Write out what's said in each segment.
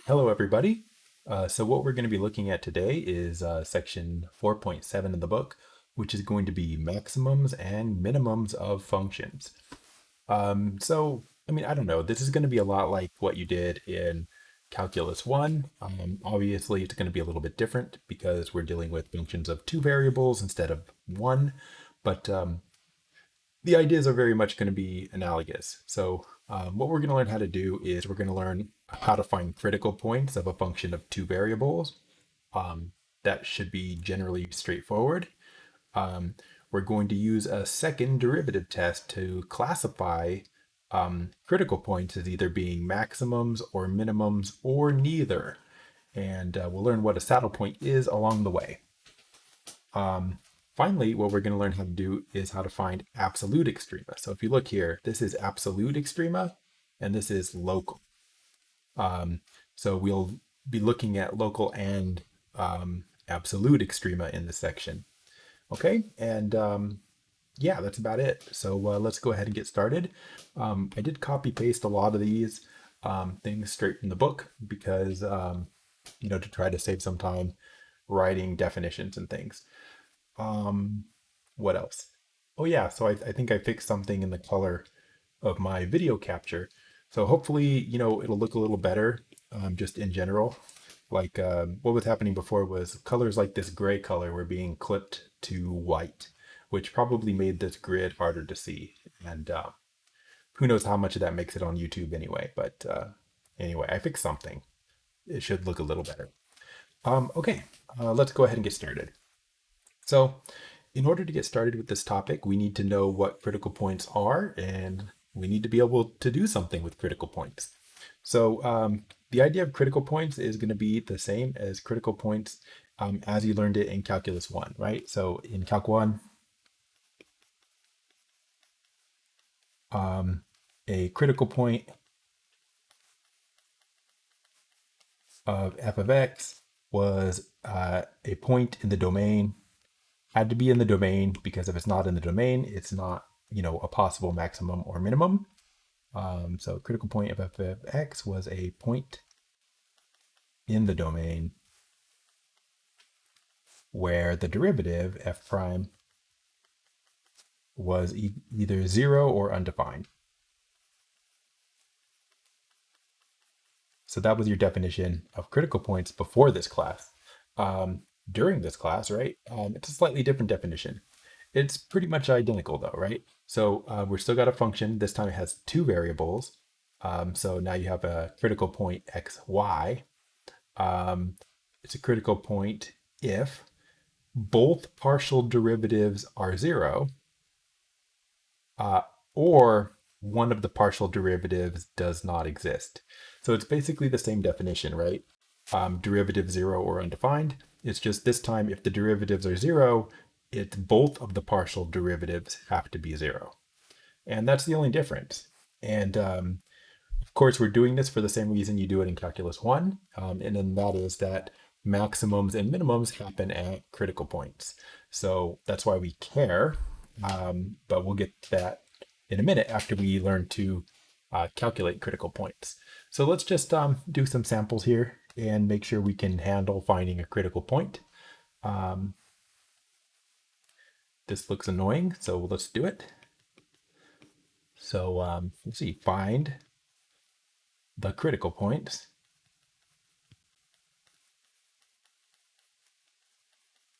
Hello, everybody. So what we're going to be looking at today is section 4.7 of the book, which is going to be maximums and minimums of functions. I don't know. This is going to be a lot like what you did in Calculus 1. Obviously, it's going to be a little bit different because we're dealing with functions of two variables instead of one, but the ideas are very much going to be analogous. What we're going to learn how to do is we're going to learn how to find critical points of a function of two variables. Um, that should be generally straightforward. Um, we're going to use a second derivative test to classify critical points as either being maximums or minimums or neither. And we'll learn what a saddle point is along the way. Um, Finally, what we're going to learn how to do is how to find absolute extrema. So if you look here, this is absolute extrema, and this is local. So we'll be looking at local and absolute extrema in this section. Okay, and yeah, that's about it. So let's go ahead and get started. I did copy paste a lot of these things straight from the book because, to try to save some time writing definitions and things. Um, what else? Oh yeah, so I think I fixed something in the color of my video capture. So hopefully, it'll look a little better just in general. Like what was happening before was colors like this gray color were being clipped to white, which probably made this grid harder to see. And who knows how much of that makes it on YouTube anyway. But anyway, I fixed something. It should look a little better. Okay, let's go ahead and get started. So, in order to get started with this topic, we need to know what critical points are, and we need to be able to do something with critical points. So, the idea of critical points is going to be the same as critical points as you learned it in Calculus 1, right? So, in Calc 1, a critical point of f of x was a point in the domain, had to be in the domain because if it's not in the domain, it's not, a possible maximum or minimum. So critical point of f of x was a point in the domain where the derivative f prime was either 0 or undefined. So that was your definition of critical points before this class. During this class, right, it's a slightly different definition. It's pretty much identical though, right? So we're still got a function. This time it has two variables. So now you have a critical point x, y. It's a critical point if both partial derivatives are 0 uh, or one of the partial derivatives does not exist. So it's basically the same definition, right? Derivative 0 or undefined. It's just this time if the derivatives are 0, it's both of the partial derivatives have to be 0. And that's the only difference. And of course, we're doing this for the same reason you do it in Calculus 1, and then that is that maximums and minimums happen at critical points. So that's why we care, but we'll get to that in a minute after we learn to calculate critical points. So let's just do some samples here and make sure we can handle finding a critical point. This looks annoying, so let's do it. So let's see, find the critical points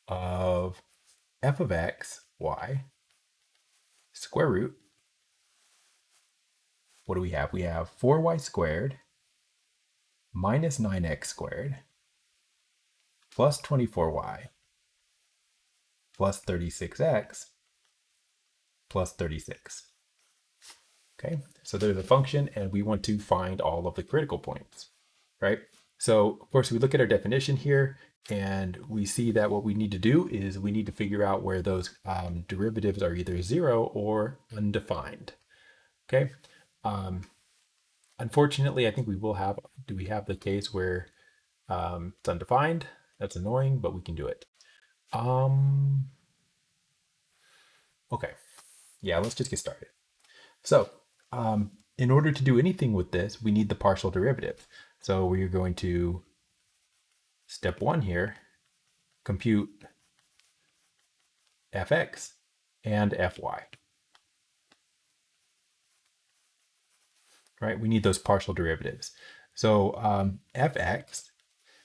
of f of x, y, square root. What do we have? We have 4y squared minus 9x squared plus 24y plus 36x plus 36. Okay, so there's a function and we want to find all of the critical points, right? So of course we look at our definition here and we see that what we need to do is we need to figure out where those derivatives are either 0 or undefined. Okay. Unfortunately, I think do we have the case where it's undefined? That's annoying, but we can do it. Um, okay. Yeah, let's just get started. So, in order to do anything with this, we need the partial derivative. So we're going to, step 1 here, compute fx and fy. Right? We need those partial derivatives. So fx,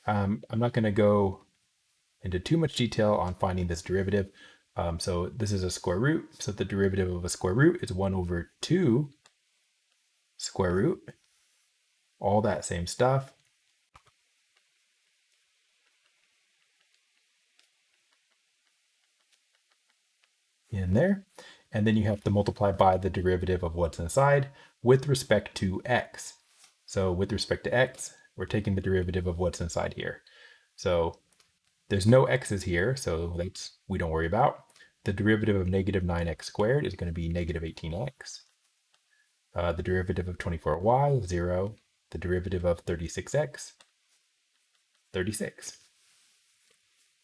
I'm not going to go into too much detail on finding this derivative. So this is a square root. So the derivative of a square root is 1 over 2 square root. All that same stuff. In there. And then you have to multiply by the derivative of what's inside with respect to x. So with respect to x, we're taking the derivative of what's inside here. So there's no x's here, so that's we don't worry about. The derivative of negative 9x squared is going to be negative 18x. The derivative of 24y, 0. The derivative of 36x, 36.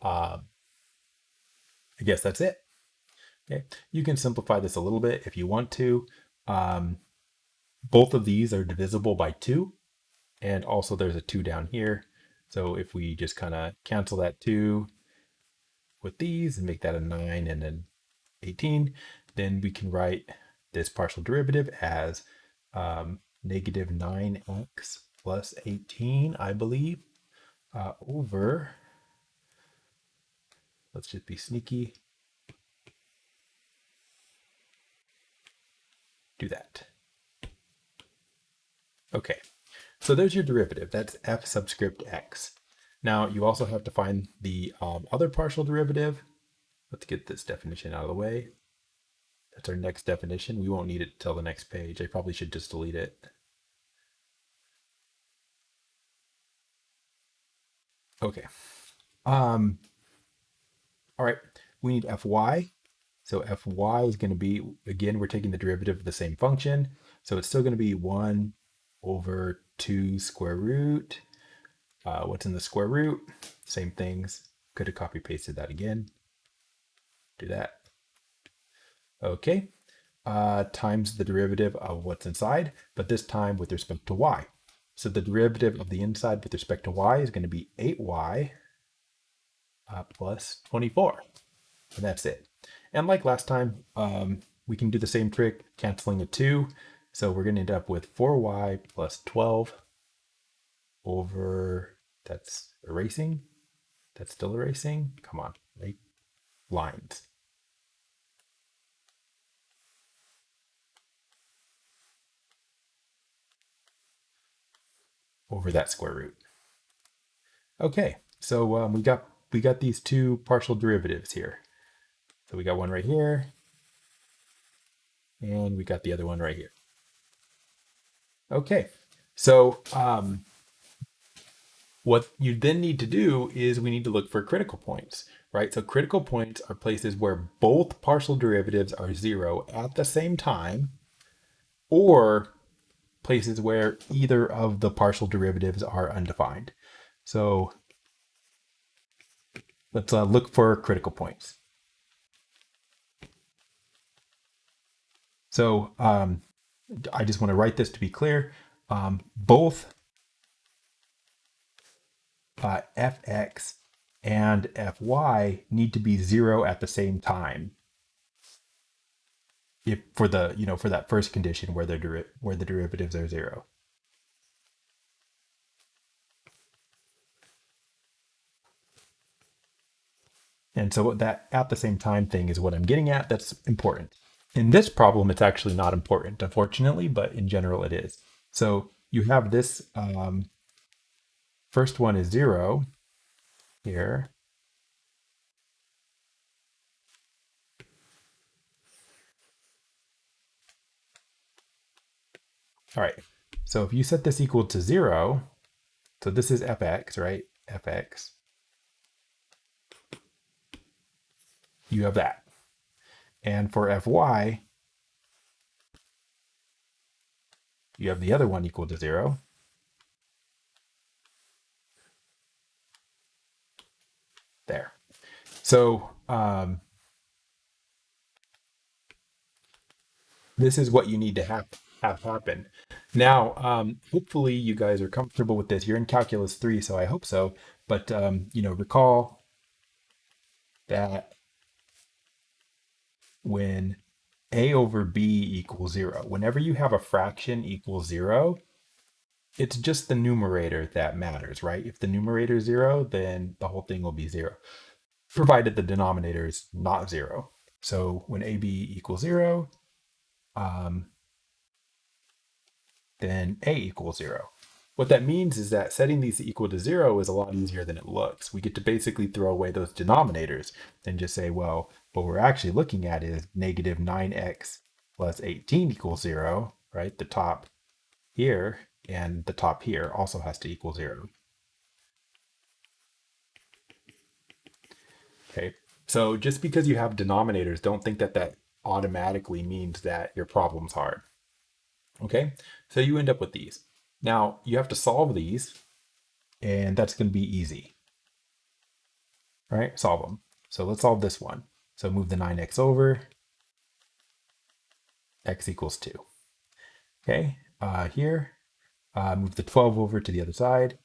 I guess that's it. Okay. You can simplify this a little bit if you want to. Both of these are divisible by 2, and also there's a 2 down here. So if we just kind of cancel that 2 with these and make that a 9 and then 18, then we can write this partial derivative as negative 9x plus 18, I believe, over, let's just be sneaky, do that. Okay, so there's your derivative. That's f subscript x. Now you also have to find the other partial derivative. Let's get this definition out of the way. That's our next definition. We won't need it till the next page. I probably should just delete it. Okay. All right, we need fy. So fy is going to be, again, we're taking the derivative of the same function. So it's still going to be 1 over 2 square root. What's in the square root? Same things. Could have copy pasted that again. Do that. Okay. Times the derivative of what's inside, but this time with respect to y. So the derivative of the inside with respect to y is going to be 8y plus 24. And that's it. And like last time, we can do the same trick, canceling a 2. So we're going to end up with 4y plus 12 over, that's erasing. That's still erasing. Come on, right? Lines. Over that square root. Okay, so we got these two partial derivatives here. So we got one right here, and we got the other one right here. Okay, so what you then need to do is we need to look for critical points, right? So critical points are places where both partial derivatives are 0 at the same time, or places where either of the partial derivatives are undefined. So let's look for critical points. So I just want to write this to be clear. Both fx and fy need to be 0 at the same time. If for the for that first condition where the derivatives are 0. And so that at the same time thing is what I'm getting at. That's important. In this problem, it's actually not important, unfortunately, but in general it is. So you have this first one is 0 here. All right, so if you set this equal to 0, so this is fx, right? Fx. You have that. And for fy, you have the other one equal to 0. There. So this is what you need to have. have happen. Now, hopefully you guys are comfortable with this. You're in Calculus 3, so I hope so. But, recall that when a over b equals 0, whenever you have a fraction equals 0, it's just the numerator that matters, right? If the numerator is 0, then the whole thing will be 0, provided the denominator is not 0. So when ab equals 0, um, then a equals 0. What that means is that setting these equal to 0 is a lot easier than it looks. We get to basically throw away those denominators and just say, well, what we're actually looking at is negative 9x plus 18 equals 0, right? The top here and the top here also has to equal 0. Okay, so just because you have denominators, don't think that that automatically means that your problem's hard. Okay, so you end up with these. Now you have to solve these, and that's going to be easy. All right, solve them. So let's solve this one. So move the 9x over, x equals 2. Okay, here, move the 12 over to the other side,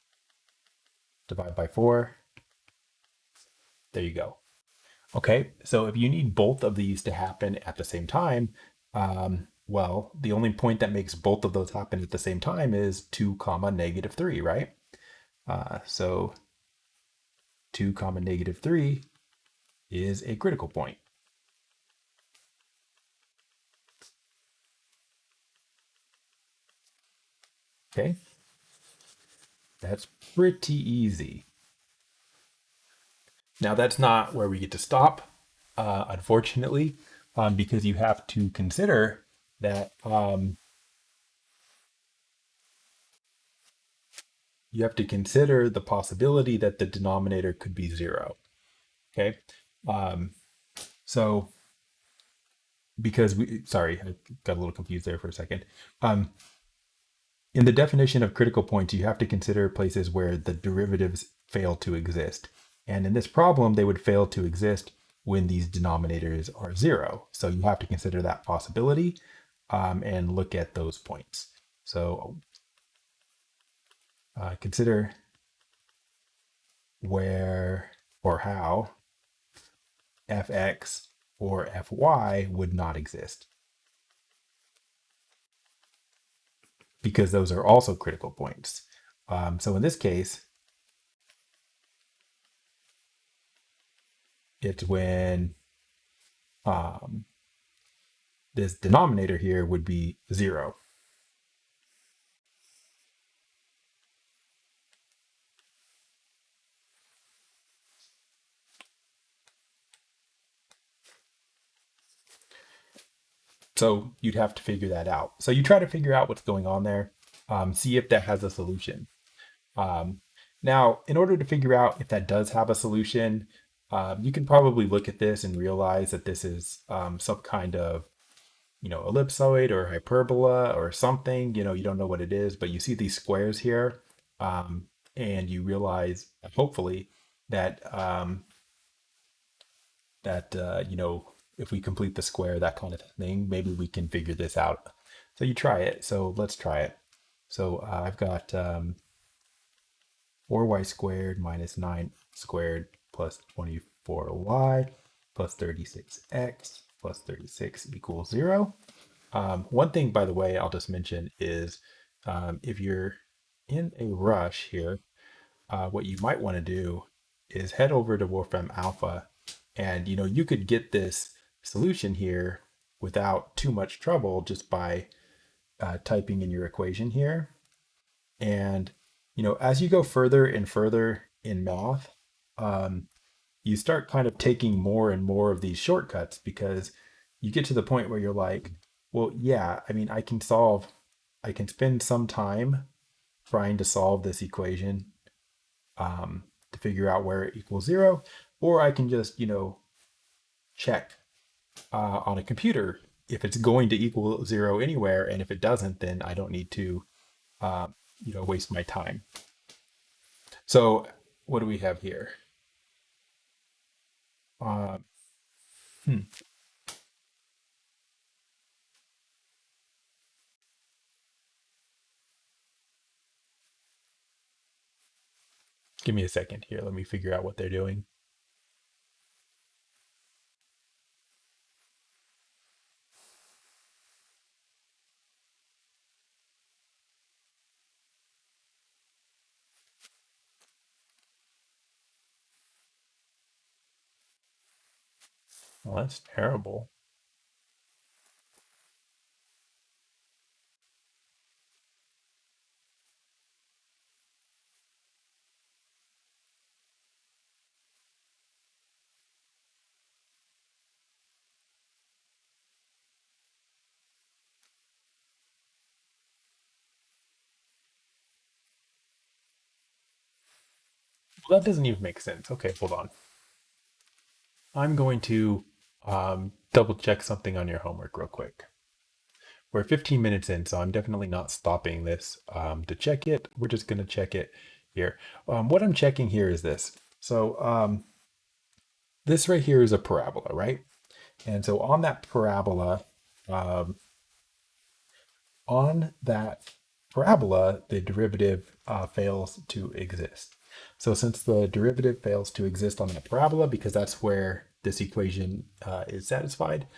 divide by 4. There you go. Okay, so if you need both of these to happen at the same time, well, the only point that makes both of those happen at the same time is 2 comma negative 3, right? So 2 comma negative 3 is a critical point. Okay, that's pretty easy. Now, that's not where we get to stop, unfortunately, because you have to consider that you have to consider the possibility that the denominator could be 0. Okay, so because sorry, I got a little confused there for a second. Um, in the definition of critical points, you have to consider places where the derivatives fail to exist. And in this problem, they would fail to exist when these denominators are 0. So you have to consider that possibility and look at those points. So consider where or how fx or fy would not exist, because those are also critical points. So in this case, it's when um, this denominator here would be 0. So you'd have to figure that out. So you try to figure out what's going on there, see if that has a solution. Um, Now, in order to figure out if that does have a solution, you can probably look at this and realize that this is some kind of, ellipsoid or hyperbola or something. You don't know what it is, but you see these squares here, and you realize, hopefully, that if we complete the square, that kind of thing, maybe we can figure this out. So you try it. So let's try it. So I've got 4y squared minus 9 squared plus 24y plus 36x plus 36 equals 0. One thing, by the way, I'll just mention is if you're in a rush here, what you might want to do is head over to Wolfram Alpha, and you could get this solution here without too much trouble just by typing in your equation here. And as you go further and further in math, um, you start kind of taking more and more of these shortcuts, because you get to the point where you're like, well, yeah, I mean, I can spend some time trying to solve this equation to figure out where it equals 0, or I can just, check on a computer if it's going to equal 0 anywhere, and if it doesn't, then I don't need to, uh, waste my time. So what do we have here? Uh, hmm. Give me a second here. Let me figure out what they're doing. Well, that's terrible. Well, that doesn't even make sense. Okay, hold on. I'm going to double check something on your homework real quick. We're 15 minutes in, so I'm definitely not stopping this to check it. We're just going to check it here. What I'm checking here is this. So this right here is a parabola, right? And so um, on that parabola, the derivative fails to exist. So since the derivative fails to exist on that parabola, because that's where this equation is satisfied,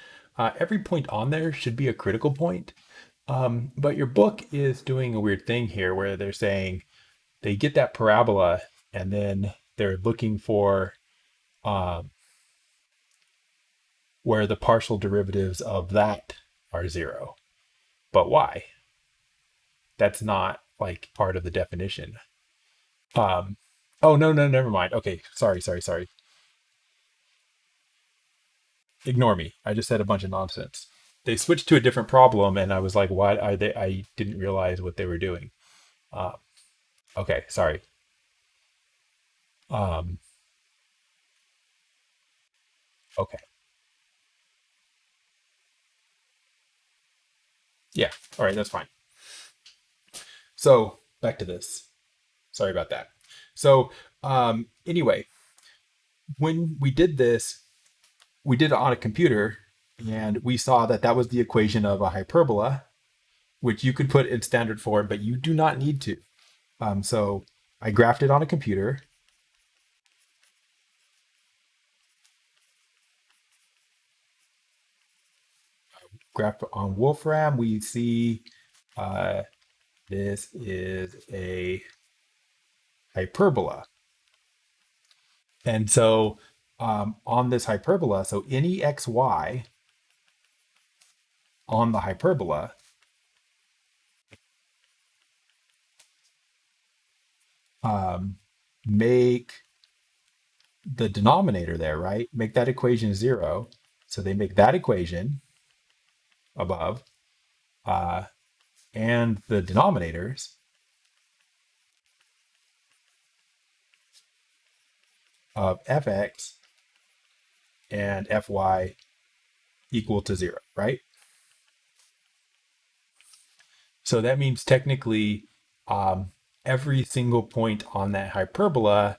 every point on there should be a critical point. But your book is doing a weird thing here where they're saying they get that parabola and then they're looking for um, where the partial derivatives of that are zero. But why? That's not like part of the definition. Um, oh no, no, never mind. Okay, sorry. Ignore me. I just said a bunch of nonsense. They switched to a different problem, and I was like, "Why are they?" I didn't realize what they were doing. Uh, okay, sorry. Um, okay, yeah. All right, that's fine. So back to this. Sorry about that. So anyway, when we did this, we did it on a computer, and we saw that that was the equation of a hyperbola, which you could put in standard form, but you do not need to. So I graphed it on a computer. Graph on Wolfram, we see this is a hyperbola. And so on this hyperbola, so any xy on the hyperbola make the denominator there, right? Make that equation zero. So they make that equation above uh, and the denominators of fx and fy equal to zero, right? So that means technically every single point on that hyperbola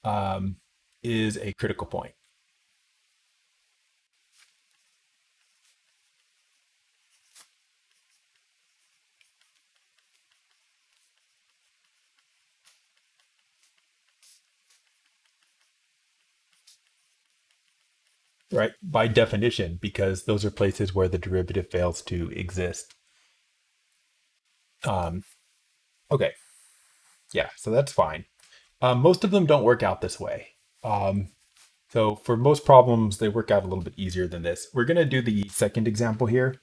um, is a critical point, right? By definition, because those are places where the derivative fails to exist. Um, okay, yeah, so that's fine. Most of them don't work out this way. Um, so for most problems, they work out a little bit easier than this. We're going to do the second example here,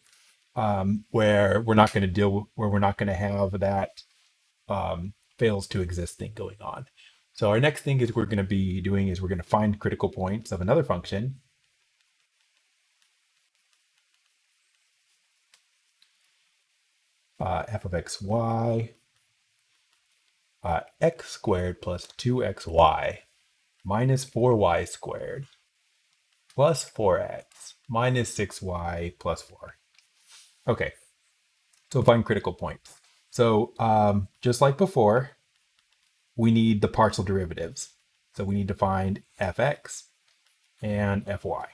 where we're not going to where we're not going to have that fails to exist thing going on. So our next thing is we're going to be doing is we're going to find critical points of another function. F of x, y, x squared plus 2xy minus 4y squared plus 4x minus 6y plus 4. Okay, so find critical points. So just like before, we need the partial derivatives. So we need to find fx and fy.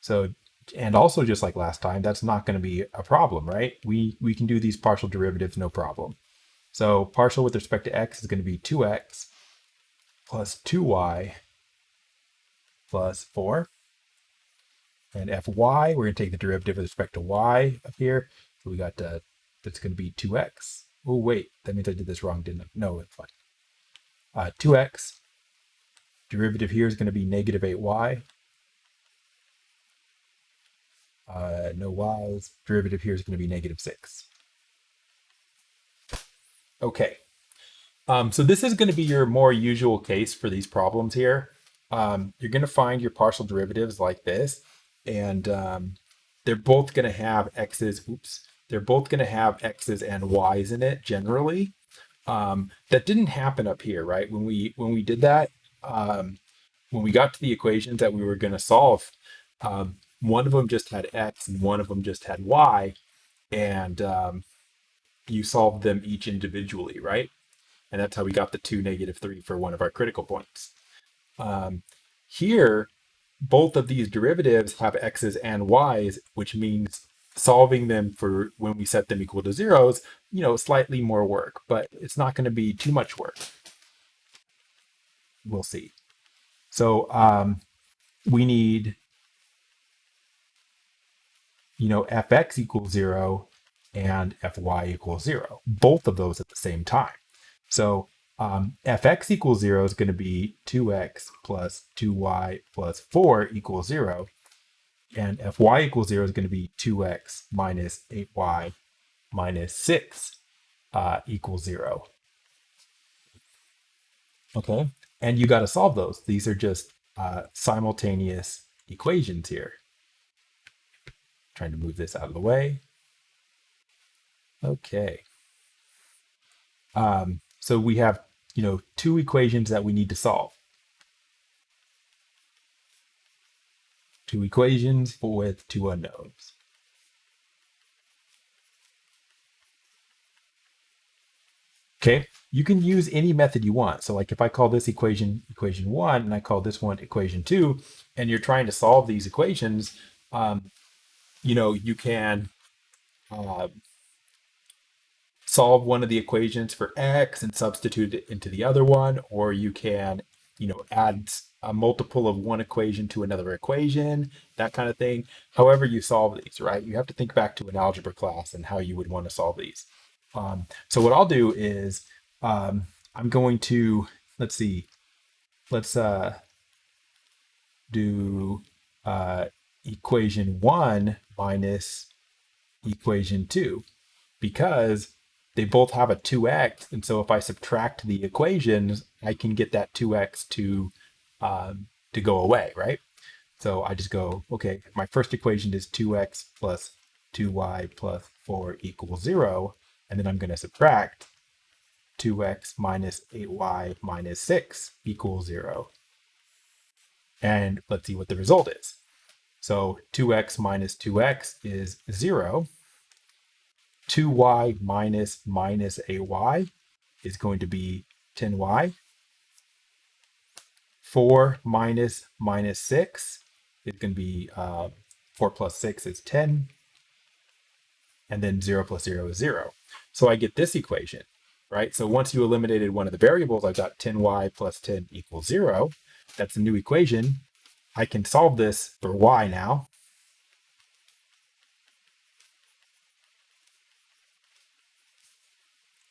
So, and also just like last time, that's not going to be a problem, right? We can do these partial derivatives no problem. So partial with respect to x is going to be 2x plus 2y plus 4. And fy, we're going to take the derivative with respect to y up here. So we got that's going to be 2x. Oh, wait, that means I did this wrong, didn't I? No, it's fine. 2x, derivative here is going to be negative 8y. No y's, derivative here is going to be negative 6. Okay, so this is going to be your more usual case for these problems here. You're going to find your partial derivatives like this, and they're both going to have x's. Oops, they're both going to have x's and y's in it generally. That didn't happen up here, right? When we did that, when we got to the equations that we were going to solve, one of them just had x and one of them just had y, and you solved them each individually, right? And that's how we got the 2, -3 for one of our critical points. Here, both of these derivatives have x's and y's, which means solving them for when we set them equal to zeros, slightly more work, but it's not going to be too much work. We'll see. So we need, fx equals 0 and fy equals 0, both of those at the same time. So fx equals 0 is going to be 2x plus 2y plus 4 equals 0. And fy equals 0 is going to be 2x minus 8y minus 6 equals 0. Okay, and you got to solve those. These are just simultaneous equations here. Trying to move this out of the way. Okay. So we have, two equations that we need to solve. Two equations with two unknowns. Okay, you can use any method you want. So like if I call this equation 1 and I call this one equation 2, and you're trying to solve these equations, you can solve one of the equations for x and substitute it into the other one, or you can, add a multiple of one equation to another equation, that kind of thing. However you solve these, right? You have to think back to an algebra class and how you would want to solve these. So what I'll do is I'm going to, let's do equation 1 minus equation 2, because they both have a 2x, and so if I subtract the equations, I can get that 2x to go away, right? So I just go, okay, my first equation is 2x plus 2y plus 4 equals 0, and then I'm going to subtract 2x minus 8y minus 6 equals 0. And let's see what the result is. So 2x minus 2x is 0. 2y minus 8y is going to be 10y. 4 minus 6 is going to be 4 plus 6 is 10. And then 0 plus 0 is 0. So I get this equation, right? So once you eliminated one of the variables, I've got 10y plus 10 equals 0. That's a new equation. I can solve this for y now.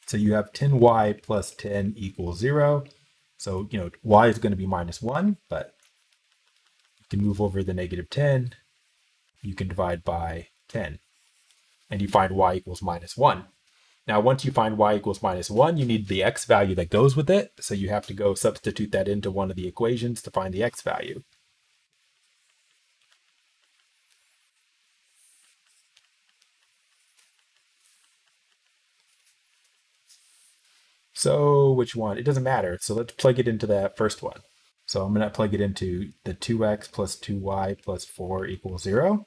So you have 10y plus 10 equals 0. So, y is going to be minus 1, but you can move over the negative 10. You can divide by 10. And you find y equals minus 1. Now, once you find y equals minus 1, you need the x value that goes with it. So you have to go substitute that into one of the equations to find the x value. So which one? It doesn't matter. So let's plug it into that first one. So I'm going to plug it into the 2x plus 2y plus 4 equals 0.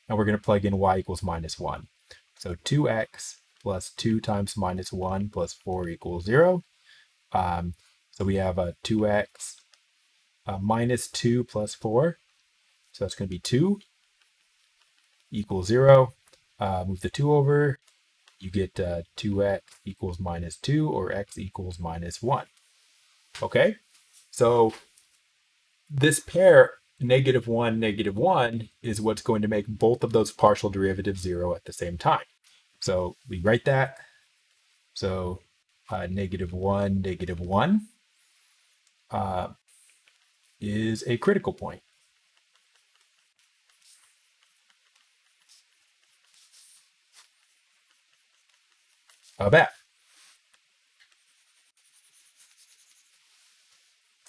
And we're going to plug in y equals minus 1. So 2x plus 2 times minus 1 plus 4 equals 0. So we have a 2x minus 2 plus 4. So that's going to be 2 equals 0. Move the 2 over. You get 2x equals minus 2, or x equals minus 1. Okay? So this pair, negative 1, is what's going to make both of those partial derivatives 0 at the same time. So we write that. So -1, uh, is a critical point. How about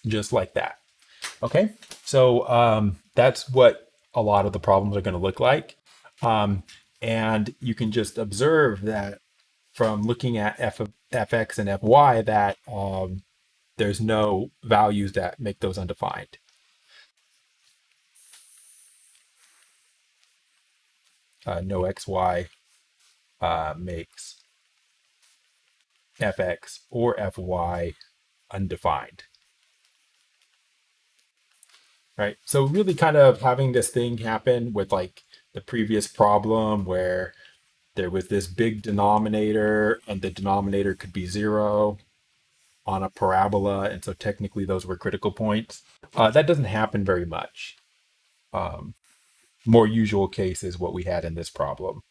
just like that? Okay, so that's what a lot of the problems are going to look like. Um, and you can just observe that from looking at fx and fy that there's no values that make those undefined. No xy makes fx or fy undefined. Right. So really kind of having this thing happen with like the previous problem where there was this big denominator and the denominator could be 0 on a parabola. And so technically those were critical points. That doesn't happen very much. More usual case is what we had in this problem.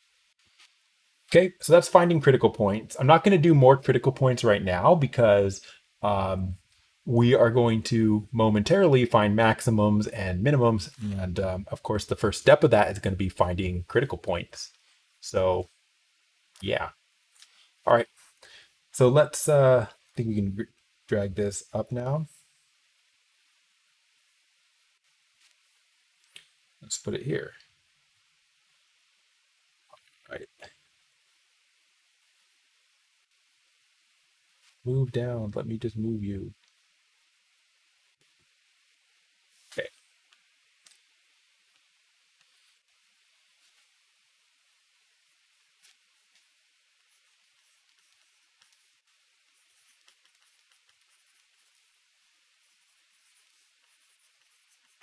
Okay, so that's finding critical points. I'm not going to do more critical points right now because um, we are going to momentarily find maximums and minimums. And of course, the first step of that is going to be finding critical points. So yeah. All right. So let's, I think we can drag this up now. Let's put it here. All right. Move down. Let me just move you. Okay.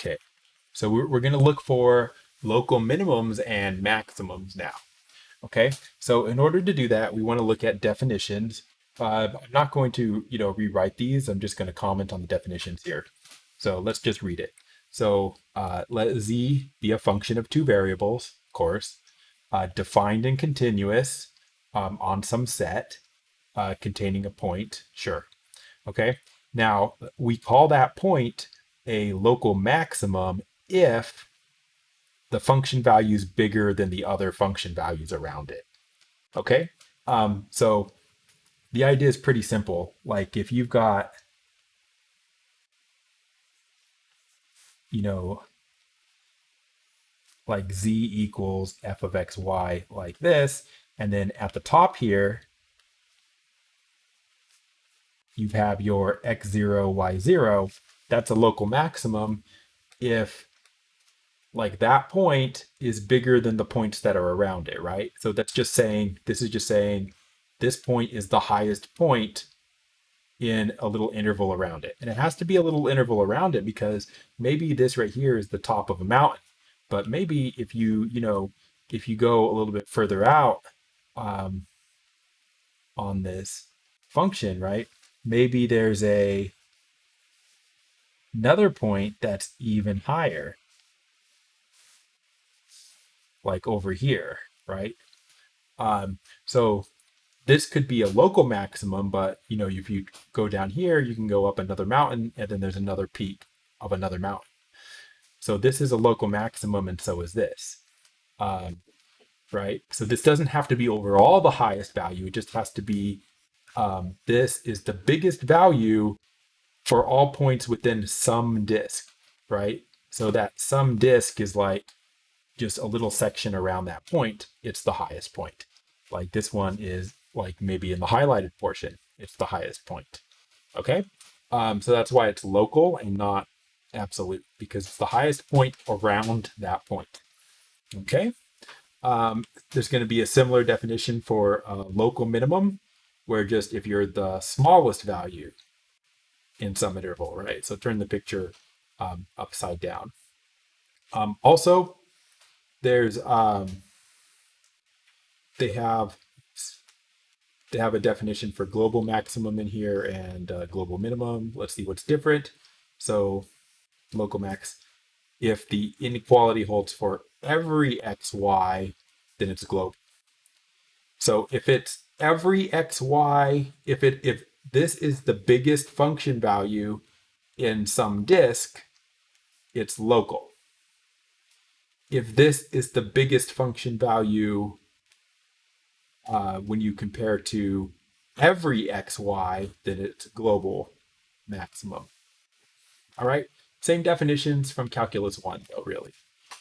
Okay. So we're going to look for local minimums and maximums now. Okay, so in order to do that, we want to look at definitions. I'm not going to, rewrite these. I'm just going to comment on the definitions here. So let's just read it. So let z be a function of two variables, of course, defined and continuous on some set containing a point. Sure. Okay. Now we call that point a local maximum if the function value is bigger than the other function values around it. Okay. So the idea is pretty simple. Like if you've got, you know, like z equals f of xy like this, and then at the top here, you have your x0, y0. That's a local maximum if like that point is bigger than the points that are around it, right? So that's just saying, this is just saying this point is the highest point in a little interval around it. And it has to be a little interval around it because maybe this right here is the top of a mountain. But maybe if if you go a little bit further out um, on this function, right? Maybe there's another point that's even higher, like over here, right? So this could be a local maximum, but if you go down here, you can go up another mountain, and then there's another peak of another mountain. So this is a local maximum, and so is this, right? So this doesn't have to be overall the highest value. It just has to be this is the biggest value for all points within some disk, right? So that some disk is like just a little section around that point. It's the highest point. Like this one is like maybe in the highlighted portion, it's the highest point. Okay. So that's why it's local and not absolute, because it's the highest point around that point. Okay. There's going to be a similar definition for local minimum, where just if you're the smallest value in some interval, right? So turn the picture upside down. Also, there's they have a definition for global maximum in here and global minimum. Let's see what's different. So local max, if the inequality holds for every xy, then it's global. So if it's every xy, if this is the biggest function value in some disk, it's local. If this is the biggest function value when you compare to every xy, then it's global maximum. All right. Same definitions from calculus 1, though, really.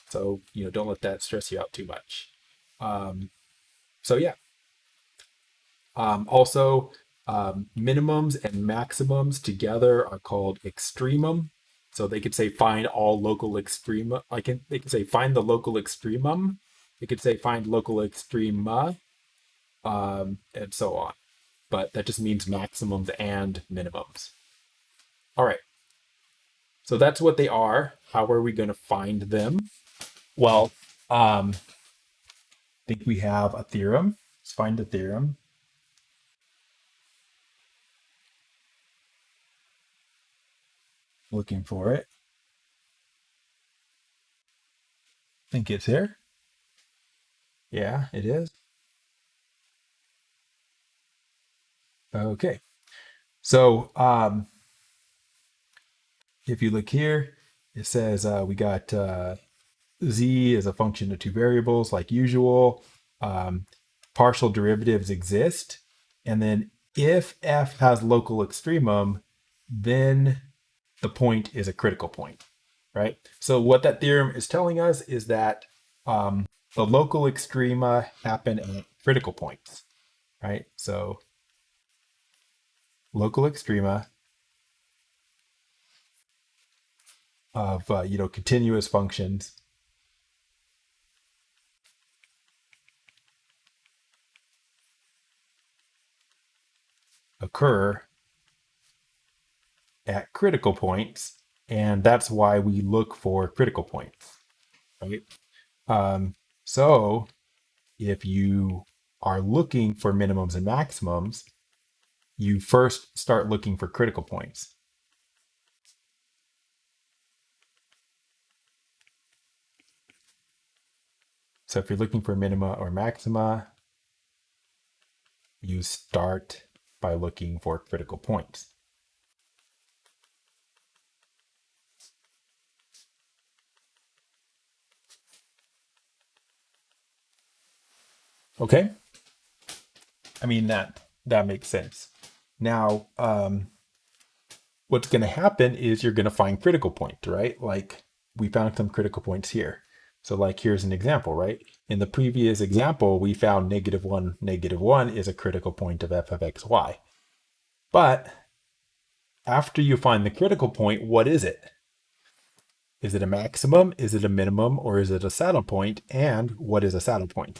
So, don't let that stress you out too much. So, yeah. Also, minimums and maximums together are called extremum. So they could say find all local extrema. They could say find the local extremum. They could say find local extrema, and so on. But that just means maximums and minimums. All right. So that's what they are. How are we going to find them? Well, I think we have a theorem. Let's find the theorem. Looking for it. I think it's here. Yeah, it is. Okay. So if you look here, it says we got z as a function of two variables like usual. Partial derivatives exist. And then if f has local extremum, then the point is a critical point, right? So what that theorem is telling us is that the local extrema happen at critical points, right? So local extrema of continuous functions occur at critical points, and that's why we look for critical points, right? So if you are looking for minimums and maximums, you first start looking for critical points. So if you're looking for minima or maxima, you start by looking for critical points. Okay? I mean, that makes sense. Now, what's going to happen is you're going to find critical points, right? Like we found some critical points here. So like here's an example, right? In the previous example, we found -1 is a critical point of f of xy. But after you find the critical point, what is it? Is it a maximum? Is it a minimum? Or is it a saddle point? And what is a saddle point?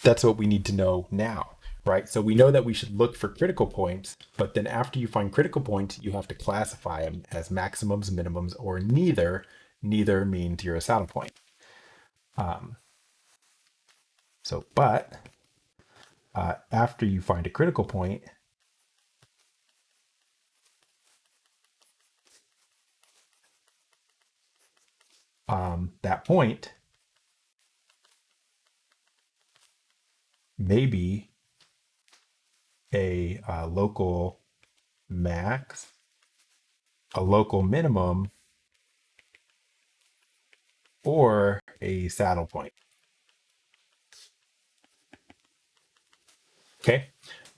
That's what we need to know now, right? So we know that we should look for critical points, but then after you find critical points, you have to classify them as maximums, minimums, or neither. Neither means you're a saddle point. But after you find a critical point, that point may be a local max, a local minimum, or a saddle point. Okay.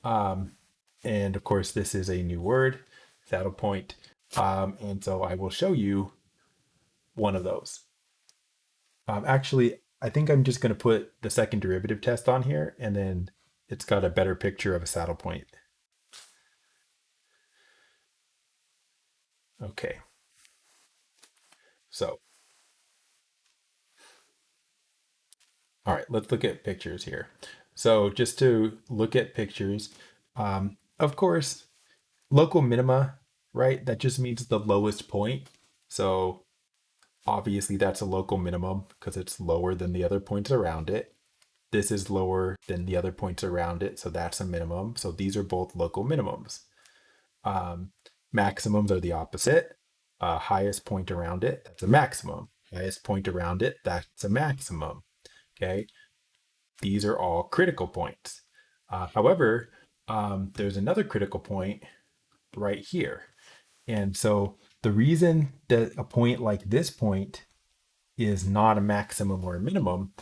And of course, this is a new word, saddle point. And so I will show you one of those. Actually, I think I'm just going to put the second derivative test on here, and then it's got a better picture of a saddle point. Okay. So, all right, let's look at pictures here. So just to look at pictures, of course, local minima, right? That just means the lowest point. So obviously that's a local minimum because it's lower than the other points around it. This is lower than the other points around it, so that's a minimum. So these are both local minimums. Maximums are the opposite. Highest point around it, that's a maximum. Highest point around it, that's a maximum. Okay, these are all critical points. However, there's another critical point right here. And so the reason that a point like this point is not a maximum or a minimum,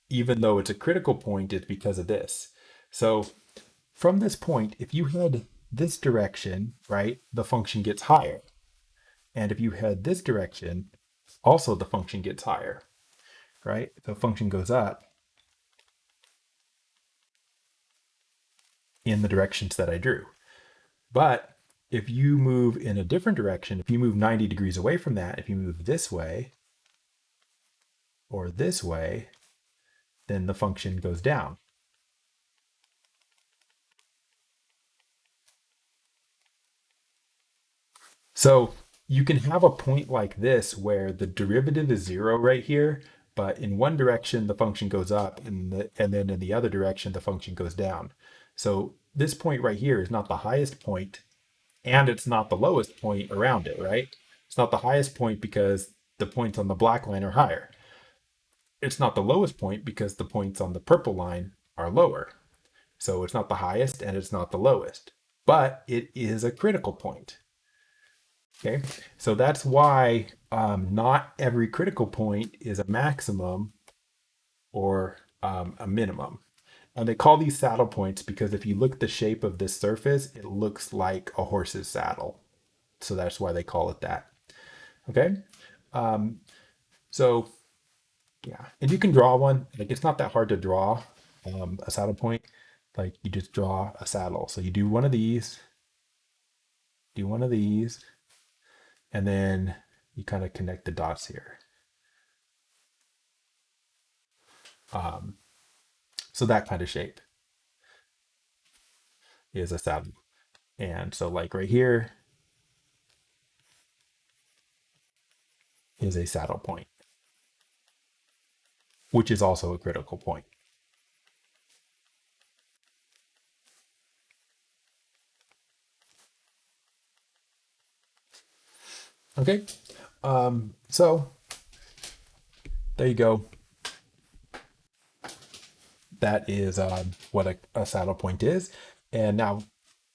even though it's a critical point, is because of this. So from this point, if you head this direction, right, the function gets higher. And if you head this direction, also the function gets higher, right? The function goes up in the directions that I drew. But if you move in a different direction, if you move 90 degrees away from that, if you move this way or this way, then the function goes down. So you can have a point like this where the derivative is 0 right here, but in one direction the function goes up, and then in the other direction the function goes down. So this point right here is not the highest point, and it's not the lowest point around it, right? It's not the highest point because the points on the black line are higher. It's not the lowest point because the points on the purple line are lower. So it's not the highest and it's not the lowest, but it is a critical point. Okay, so that's why not every critical point is a maximum or a minimum. And they call these saddle points because if you look at the shape of this surface, it looks like a horse's saddle. So that's why they call it that. Okay, so yeah, and you can draw one. Like it's not that hard to draw a saddle point. Like you just draw a saddle. So you do one of these, and then you kind of connect the dots here. So that kind of shape is a saddle. And so like right here is a saddle point, which is also a critical point. Okay, so there you go. That is what a saddle point is. And now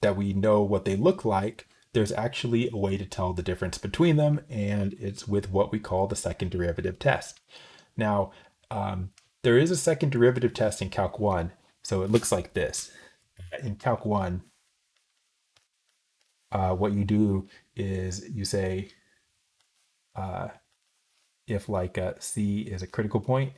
that we know what they look like, there's actually a way to tell the difference between them, and it's with what we call the second derivative test. Now, there is a second derivative test in Calc 1, so it looks like this. In Calc 1, what you do is you say if like C is a critical point,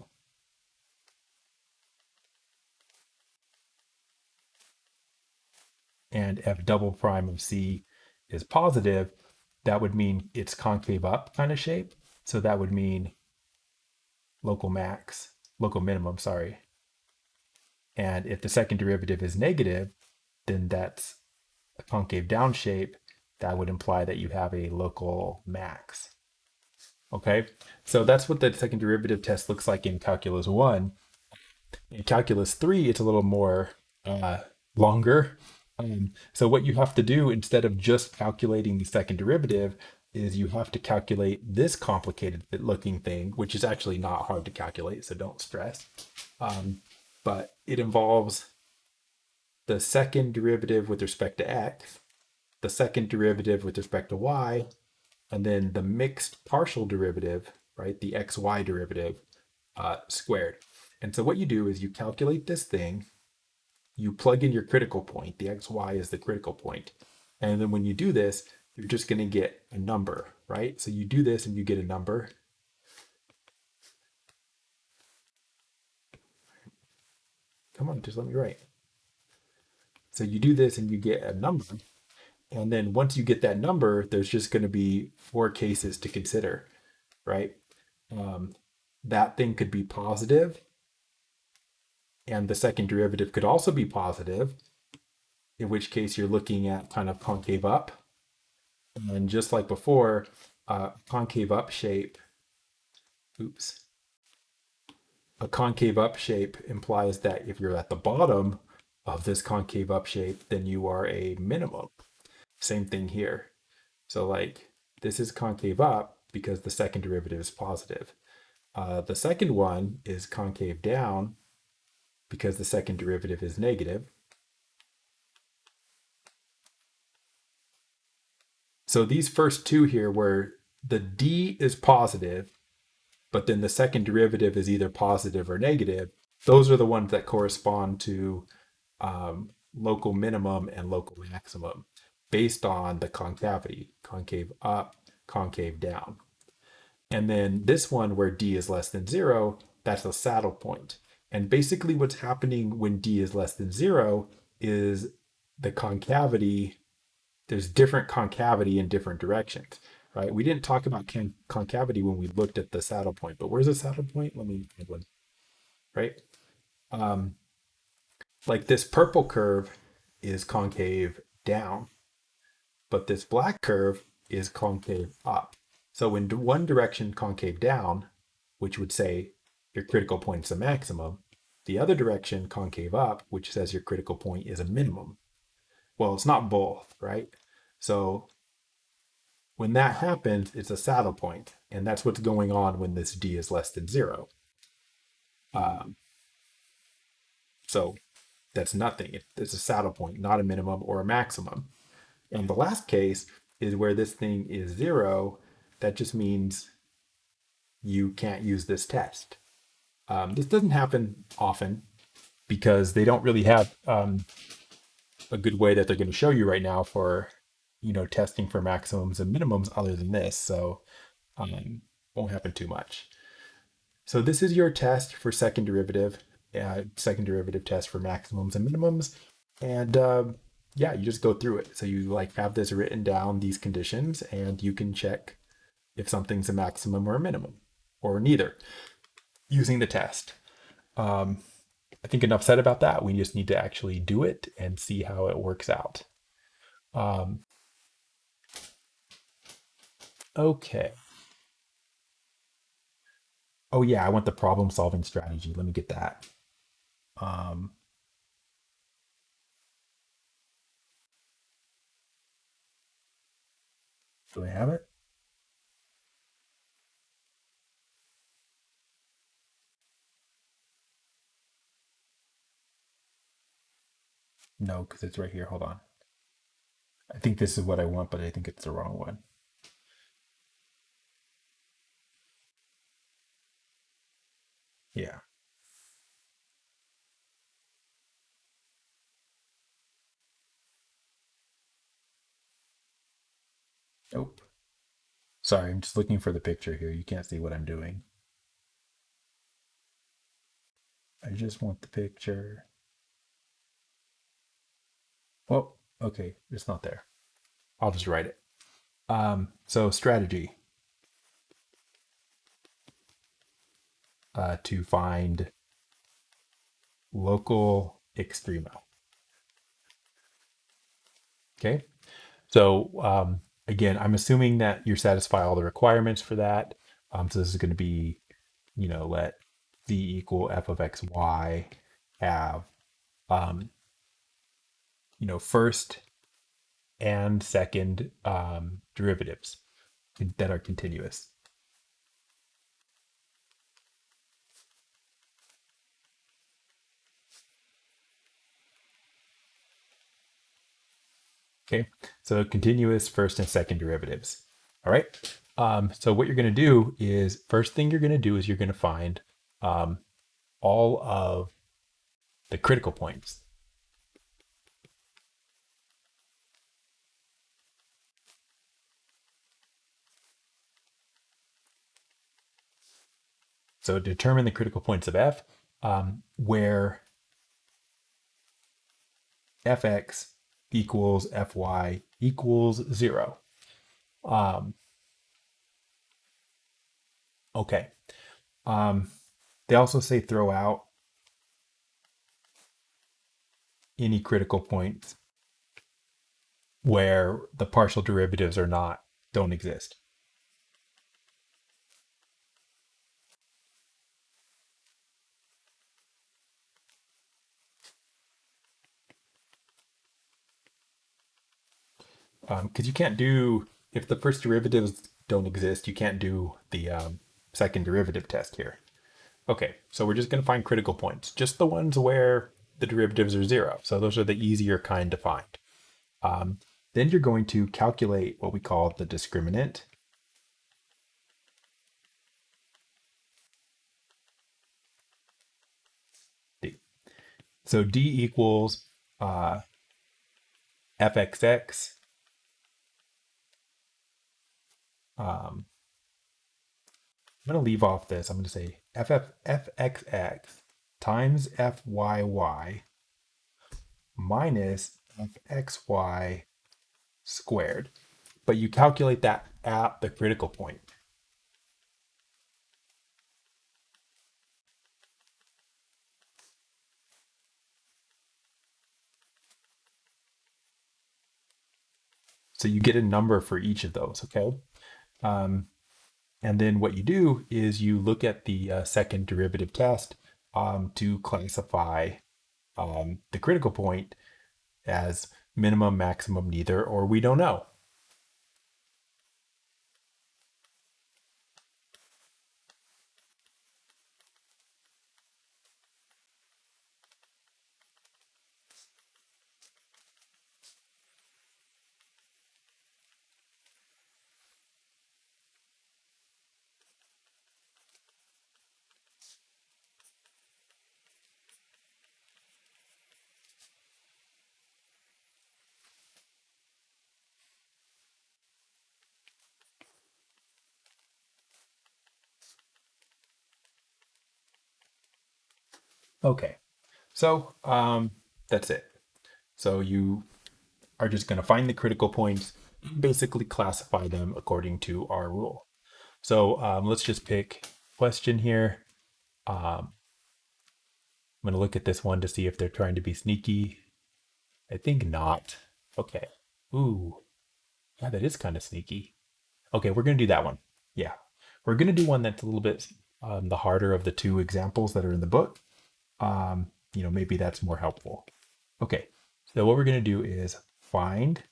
and f double prime of C is positive, that would mean it's concave up kind of shape. So that would mean local minimum, sorry. And if the second derivative is negative, then that's a concave down shape. That would imply that you have a local max. Okay, so that's what the second derivative test looks like in Calculus 1. In Calculus 3, it's a little more longer. So what you have to do instead of just calculating the second derivative is you have to calculate this complicated looking thing, which is actually not hard to calculate, so don't stress. But it involves the second derivative with respect to x, the second derivative with respect to y, and then the mixed partial derivative, right, the xy derivative squared. And so what you do is you calculate this thing, you plug in your critical point, the xy is the critical point. And then when you do this, you're just going to get a number, right? So you do this and you get a number. Come on, just let me write. So you do this and you get a number. And then once you get that number, there's just going to be 4 cases to consider, right? That thing could be positive, and the second derivative could also be positive, in which case you're looking at kind of concave up. And just like before, concave up shape, a concave up shape implies that if you're at the bottom of this concave up shape, then you are a minimum. Same thing here. So like this is concave up because the second derivative is positive. The second one is concave down because the second derivative is negative. So these first two here where the d is positive, but then the second derivative is either positive or negative, those are the ones that correspond to local minimum and local maximum based on the concavity, concave up, concave down. And then this one where d is less than 0, that's a saddle point. And basically what's happening when d is less than 0 is the concavity, there's different concavity in different directions, right? We didn't talk about concavity when we looked at the saddle point, but where's the saddle point? Let me find one, right? Um, like this purple curve is concave down, but this black curve is concave up. So in one direction, concave down, which would say your critical point is a maximum, the other direction, concave up, which says your critical point is a minimum. Well, it's not both, right? So when that happens, it's a saddle point, and that's what's going on when this d is less than 0. Um, so that's nothing. It's a saddle point, not a minimum or a maximum. And the last case is where this thing is 0. That just means you can't use this test. This doesn't happen often because they don't really have a good way that they're going to show you right now for, testing for maximums and minimums other than this. So won't happen too much. So this is your test for second derivative test for maximums and minimums. And yeah, you just go through it. So you like have this written down, these conditions, and you can check if something's a maximum or a minimum or neither using the test. I think enough said about that. We just need to actually do it and see how it works out. Okay. Oh yeah, I want the problem solving strategy. Let me get that. Um, do I have it? No, because it's right here. Hold on. I think this is what I want, but I think it's the wrong one. Yeah. Nope. Sorry, I'm just looking for the picture here. You can't see what I'm doing. I just want the picture. Well, okay, it's not there. I'll just write it. So strategy to find local extrema. Okay. So again, I'm assuming that you satisfy all the requirements for that. So this is going to be, let z equal f of x y have, um, first and second derivatives that are continuous. Okay, so continuous first and second derivatives. All right. So what you're going to do is first thing you're going to do is you're going to find all of the critical points. So determine the critical points of f, where fx equals fy equals 0. Um, okay. They also say throw out any critical points where the partial derivatives don't exist. Because you can't do if the first derivatives don't exist, you can't do the second derivative test here. Okay, so we're just going to find critical points, just the ones where the derivatives are zero. So those are the easier kind to find. Then you're going to calculate what we call the discriminant. D. So D equals fxx I'm going to leave off this. I'm going to say fxx times fyy minus fxy squared. But you calculate that at the critical point. So you get a number for each of those, okay? And then what you do is you look at the second derivative test to classify the critical point as minimum, maximum, neither, or we don't know. Okay, so that's it. So you are just going to find the critical points, basically classify them according to our rule. So let's just pick question here. I'm going to look at this one to see if they're trying to be sneaky. I think not. Okay. Ooh, yeah, that is kind of sneaky. Okay, we're going to do that one. Yeah, we're going to do one that's a little bit the harder of the two examples that are in the book. Maybe that's more helpful. Okay, so what we're going to do is find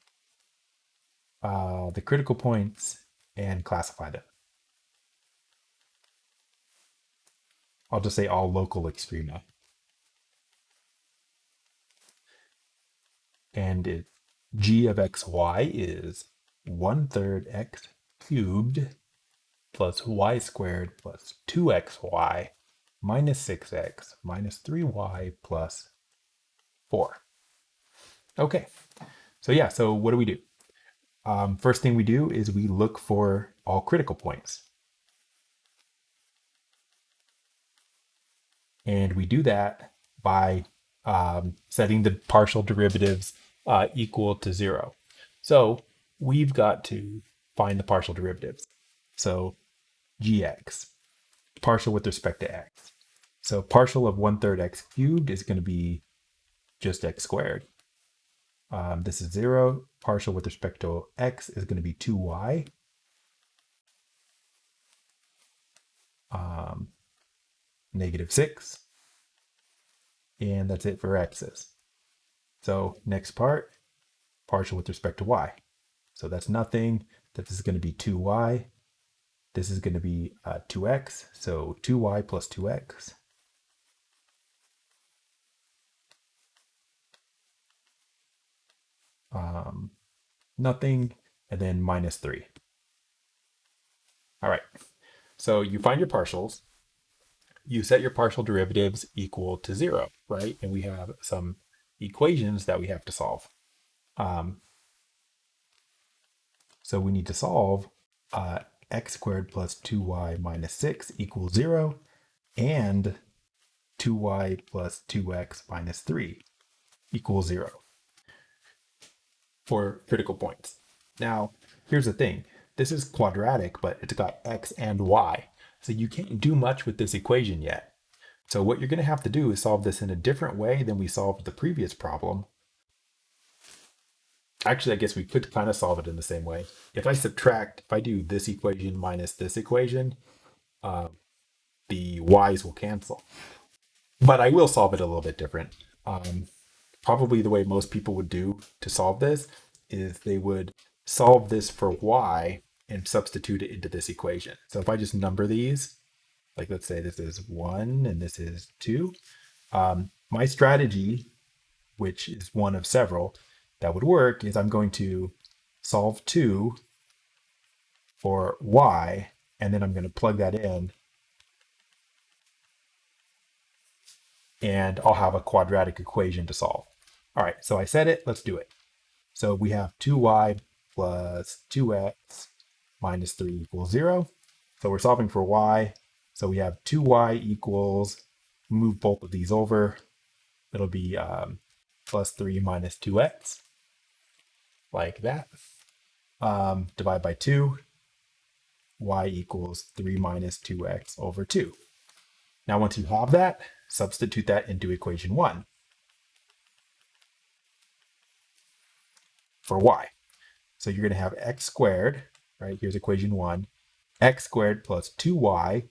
the critical points and classify them. I'll just say all local extrema. And g of xy is 1/3 x cubed plus y squared plus 2xy minus 6x minus 3y plus 4. Okay, so what do? First thing we do is we look for all critical points. And we do that by setting the partial derivatives equal to 0. So we've got to find the partial derivatives. So gx, partial with respect to x. So partial of 1/3 x cubed is going to be just x squared. This is 0. Partial with respect to x is going to be 2y. -6. And that's it for x's. So next part, partial with respect to y. So that's nothing. This is going to be 2y. This is going to be 2x. So 2y plus 2x. Nothing. And then -3. All right. So you find your partials. You set your partial derivatives equal to 0, right? And we have some equations that we have to solve. So we need to solve x squared plus 2y minus 6 equals 0, and 2y plus 2x minus 3 equals 0 for critical points. Now, here's the thing. This is quadratic, but it's got x and y. So you can't do much with this equation yet. So what you're going to have to do is solve this in a different way than we solved the previous problem. Actually, I guess we could kind of solve it in the same way. If I do this equation minus this equation, the y's will cancel. But I will solve it a little bit different. Probably the way most people would do to solve this is they would solve this for y and substitute it into this equation. So if I just number these, like let's say this is 1 and this is 2, my strategy, which is one of several that would work, is I'm going to solve 2 for y, and then I'm going to plug that in, and I'll have a quadratic equation to solve. All right, so I said it, let's do it. So we have 2y plus 2x minus 3 equals 0. So we're solving for y. So we have 2y equals, move both of these over. It'll be plus 3 minus 2x, like that. Divide by 2. Y equals 3 minus 2x over 2. Now once you have that, substitute that into equation 1 for y. So you're going to have x squared, right? Here's equation 1. X squared plus 2y,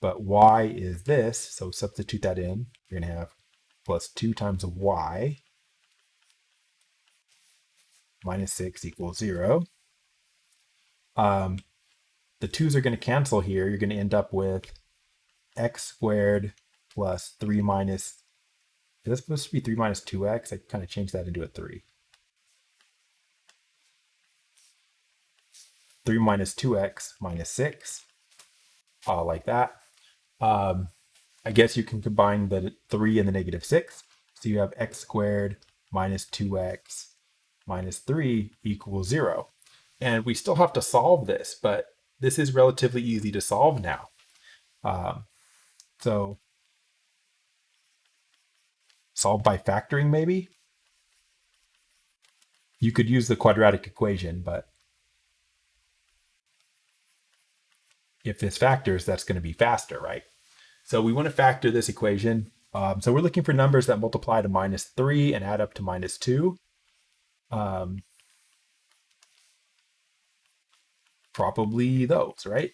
but y is this, so substitute that in. You're going to have plus 2 times y minus 6 equals 0. The 2's are going to cancel here. You're going to end up with x squared plus 3 minus, is that supposed to be 3 minus 2x? I kind of changed that into a 3. 3 minus 2x minus 6, like that. I guess you can combine the 3 and the negative 6. So you have x squared minus 2x minus 3 equals 0. And we still have to solve this, but this is relatively easy to solve now. So solve by factoring maybe? You could use the quadratic equation, but if this factors, that's going to be faster, right? So we want to factor this equation. So we're looking for numbers that multiply to minus 3 and add up to minus 2. Probably those, right?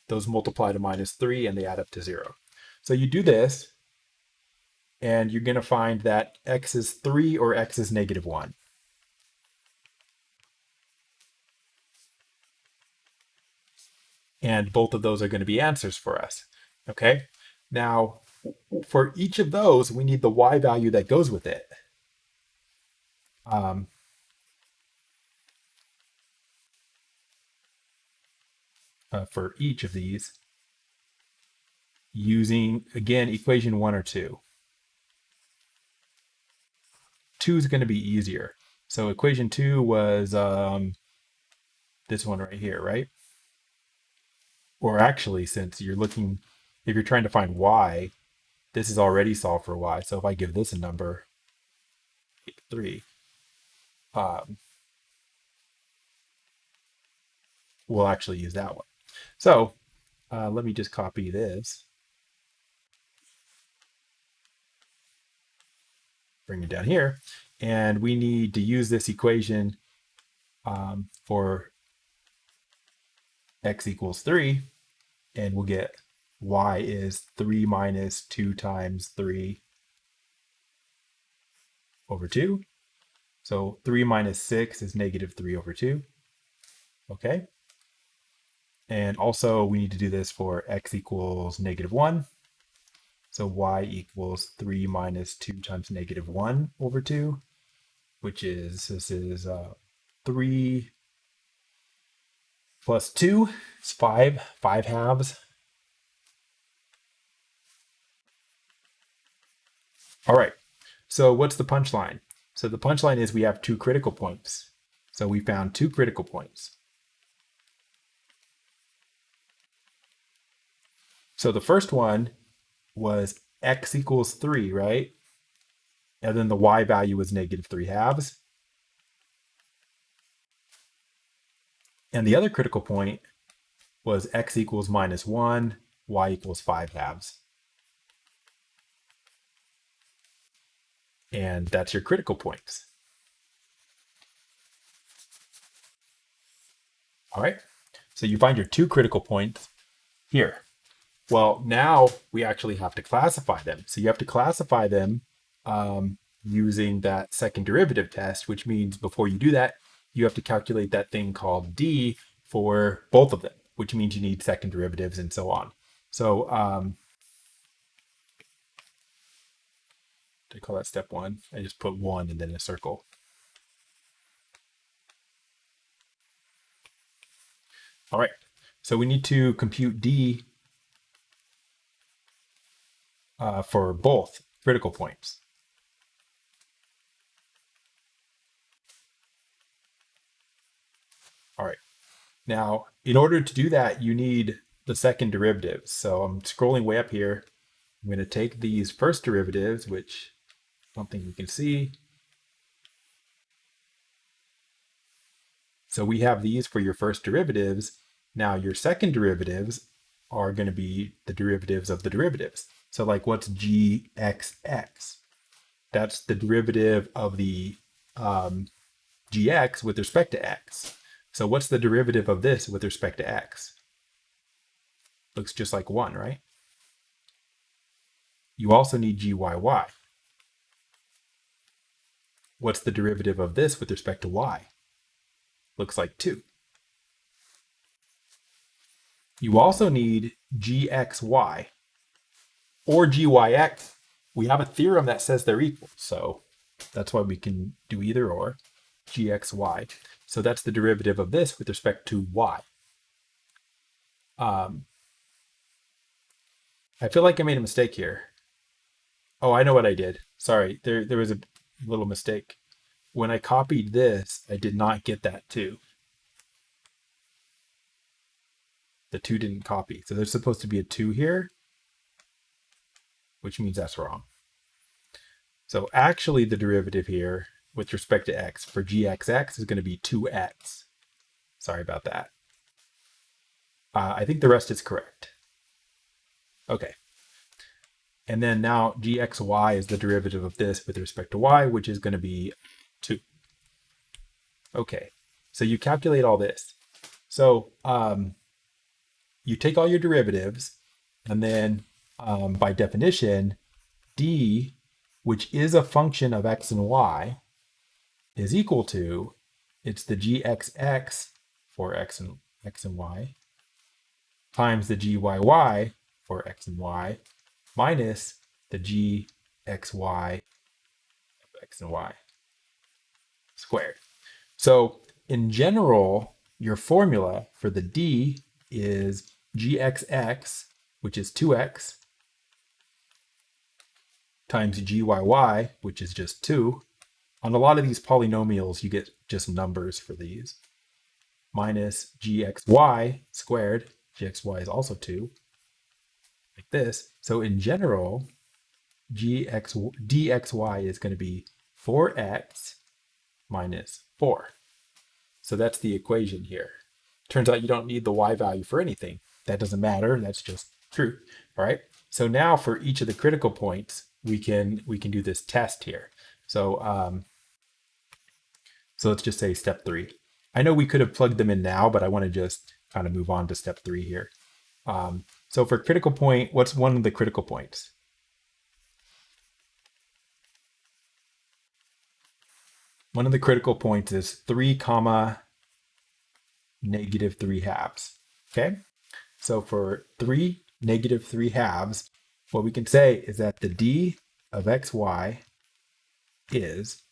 Those multiply to minus 3 and they add up to 0. So you do this, and you're going to find that x is 3 or x is negative 1. And both of those are going to be answers for us. Okay? Now, for each of those, we need the y value that goes with it. For each of these, using, again, equation 1 or 2. 2 is going to be easier. So equation 2 was this one right here, right? Or actually, since you're looking, if you're trying to find y, this is already solved for y. So if I give this a number, 3, we'll actually use that one. So let me just copy this. Bring it down here. And we need to use this equation for x equals 3. And we'll get y is 3 minus 2 times 3 over 2. So 3 minus 6 is negative 3 over 2. Okay. And also we need to do this for x equals negative 1. So y equals 3 minus 2 times negative 1 over 2, which is, this is 3 plus 2 is 5 halves. All right, so what's the punchline? So the punchline is we have 2 critical points. So we found 2 critical points. So the first one was x equals 3, right? And then the y value was negative 3 halves. And the other critical point was x equals minus 1, y equals 5 halves. And that's your critical points. All right, so you find your 2 critical points here. Well, now we actually have to classify them. So you have to classify them using that second derivative test, which means before you do that, you have to calculate that thing called d for both of them, which means you need second derivatives and so on. So I call that step one. I just put one and then a circle. All right, so we need to compute d for both critical points. All right, now in order to do that, you need the second derivatives. So I'm scrolling way up here. I'm going to take these first derivatives, which something you can see. So we have these for your first derivatives. Now your second derivatives are going to be the derivatives of the derivatives. So like what's gxx? That's the derivative of the gx with respect to x. So what's the derivative of this with respect to x? Looks just like 1, right? You also need gyy. What's the derivative of this with respect to y? Looks like 2. You also need gxy or gyx. We have a theorem that says they're equal, so that's why we can do either or, gxy. So that's the derivative of this with respect to y. I feel like I made a mistake here. Oh, I know what I did. Sorry, there was a little mistake. When I copied this, I did not get that 2. The 2 didn't copy. So there's supposed to be a 2 here, which means that's wrong. So actually the derivative here with respect to x for gxx is going to be 2x. Sorry about that. I think the rest is correct. Okay. And then now gxy is the derivative of this with respect to y, which is going to be 2. Okay. So you calculate all this. So you take all your derivatives, and then by definition, d, which is a function of x and y, is equal to, it's the gxx for x and y times the gyy for x and y minus the gxy of x and y squared. So in general, your formula for the d is gxx, which is 2x, times gyy, which is just 2. On a lot of these polynomials, you get just numbers for these, minus gxy squared. Gxy is also 2, like this. So in general, dxy is going to be 4x minus 4. So that's the equation here. Turns out you don't need the y value for anything. That doesn't matter. That's just true. All right. So now for each of the critical points, we can do this test here. So so let's just say step 3. I know we could have plugged them in now, but I want to just kind of move on to step 3 here. So for critical point, what's one of the critical points? One of the critical points is 3 comma negative 3 halves. Okay. So for 3 negative 3 halves, what we can say is that the d of xy is,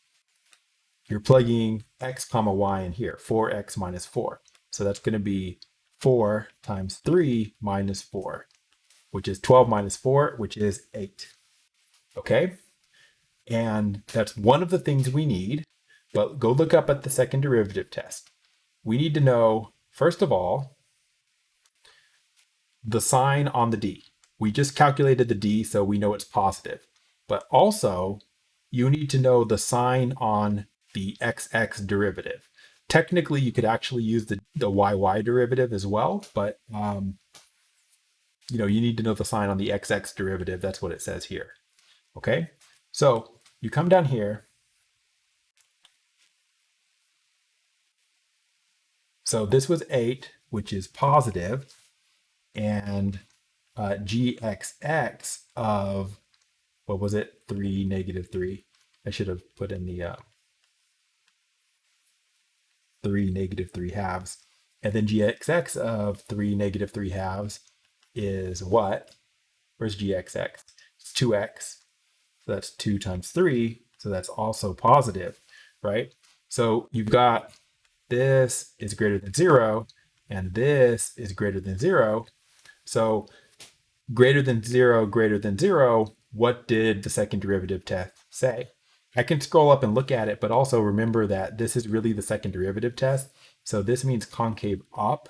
you're plugging x comma y in here, 4x minus 4. So that's going to be 4 times 3 minus 4, which is 12 minus 4, which is 8. Okay? And that's one of the things we need, but go look up at the second derivative test. We need to know, first of all, the sign on the d. We just calculated the d, so we know it's positive. But also, you need to know the sign on the xx derivative. Technically, you could actually use the yy derivative as well, but you need to know the sign on the xx derivative. That's what it says here. Okay, so you come down here. So this was 8, which is positive, and gxx of, what was it? 3 negative 3. I should have put in the 3 negative 3 halves. And then gxx of 3 negative 3 halves is what? Where's gxx? It's 2x. So that's 2 times 3. So that's also positive, right? So you've got this is greater than 0, and this is greater than 0. So greater than 0, what did the second derivative test say? I can scroll up and look at it, but also remember that this is really the second derivative test. So this means concave up.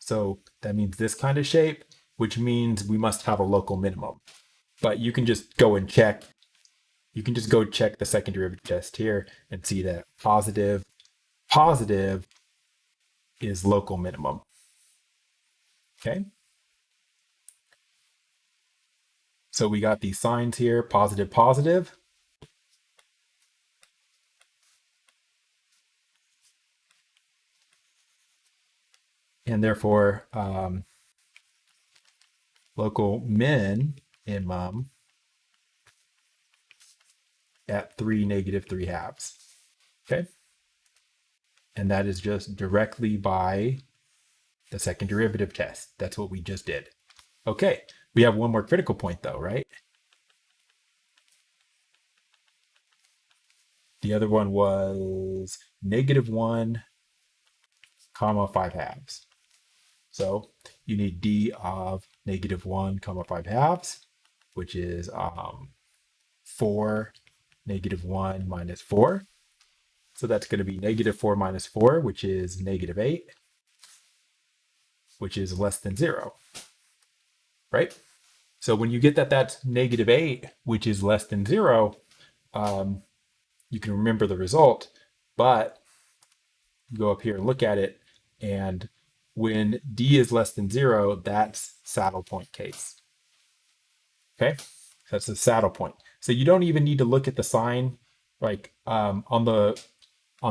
So that means this kind of shape, which means we must have a local minimum. But you can just go and check. You can just go check the second derivative test here and see that positive is local minimum. Okay. So we got these signs here, positive, positive. And therefore, local minimum at 3 negative 3 halves. Okay. And that is just directly by the second derivative test. That's what we just did. Okay. We have one more critical point though, right? The other one was -1, 5 halves. So you need d of -1, 5 halves, which is 4, -1 minus 4. So that's going to be -4 minus 4, which is -8, which is less than 0, right? So when you get that that's -8, which is less than 0, you can remember the result, but go up here and look at it, and when d is less than 0, that's saddle point case. Okay, that's the saddle point. So you don't even need to look at the sign, like on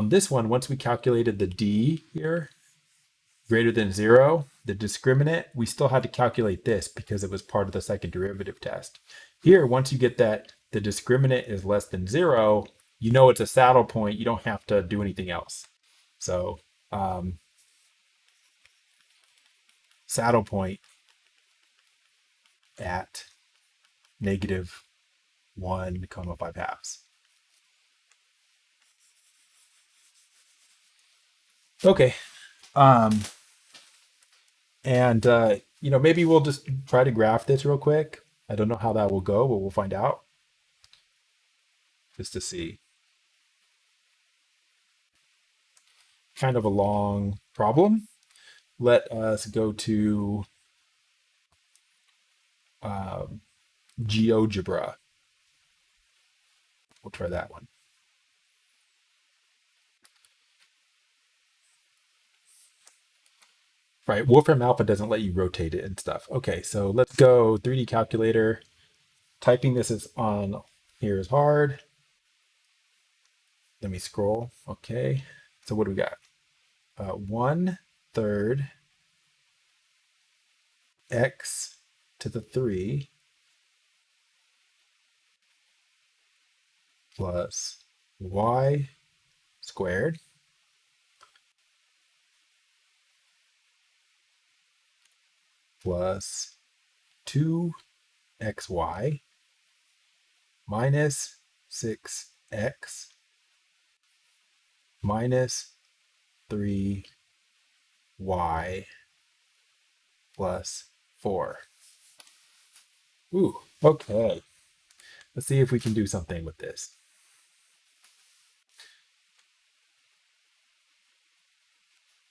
this one. Once we calculated the d here greater than 0, the discriminant, we still had to calculate this because it was part of the second derivative test. Here, once you get that the discriminant is less than 0, you know it's a saddle point. You don't have to do anything else. So saddle point at -1, 5 halves. Okay. And maybe we'll just try to graph this real quick. I don't know how that will go, but we'll find out just to see. Kind of a long problem. Let us go to GeoGebra. We'll try that one. Right, Wolfram Alpha doesn't let you rotate it and stuff. Okay, so let's go 3D calculator. Typing this is on here is hard. Let me scroll. Okay, so what do we got? 1/3 x to the 3 plus y squared plus 2xy minus 6x minus 3y plus 4. Ooh, okay. Let's see if we can do something with this.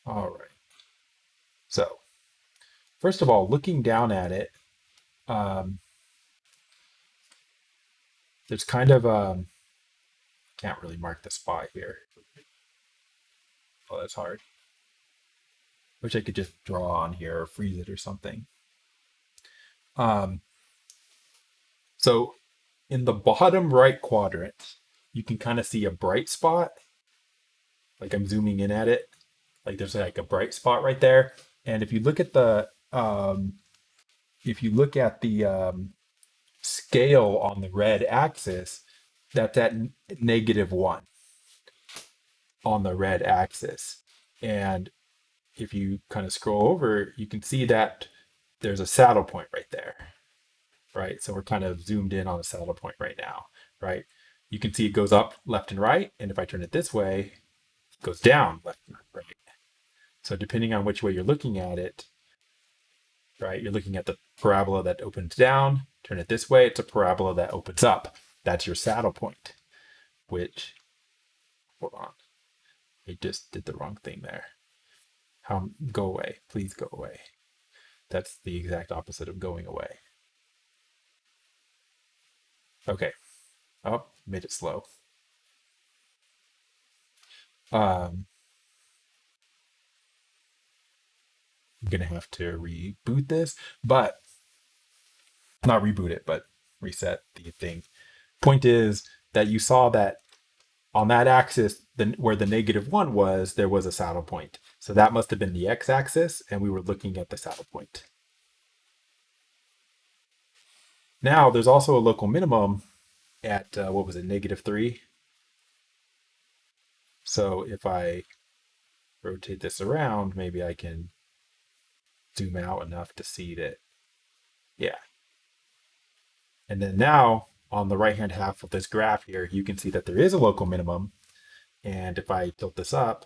All right. So, first of all, looking down at it, there's kind of can't really mark the spot here. Oh, that's hard. Wish I could just draw on here or freeze it or something. So in the bottom right quadrant, you can kind of see a bright spot. Like I'm zooming in at it. Like there's like a bright spot right there. And if you look at the scale on the red axis, that's at -1. on the red axis. And if you kind of scroll over, you can see that there's a saddle point right there, right? So we're kind of zoomed in on a saddle point right now, right? You can see it goes up left and right. And if I turn it this way, it goes down left and right. So depending on which way you're looking at it, right? You're looking at the parabola that opens down. Turn it this way, it's a parabola that opens up. That's your saddle point, which, hold on, I just did the wrong thing there. Go away, please go away. That's the exact opposite of going away. Okay, oh, made it slow. I'm gonna have to reboot this, but not reboot it, but reset the thing. Point is that you saw that on that axis, where the -1 was, there was a saddle point. So that must have been the x-axis, and we were looking at the saddle point. Now, there's also a local minimum at, what was it, -3? So if I rotate this around, maybe I can zoom out enough to see that, yeah. And then now, on the right-hand half of this graph here, you can see that there is a local minimum. And if I tilt this up,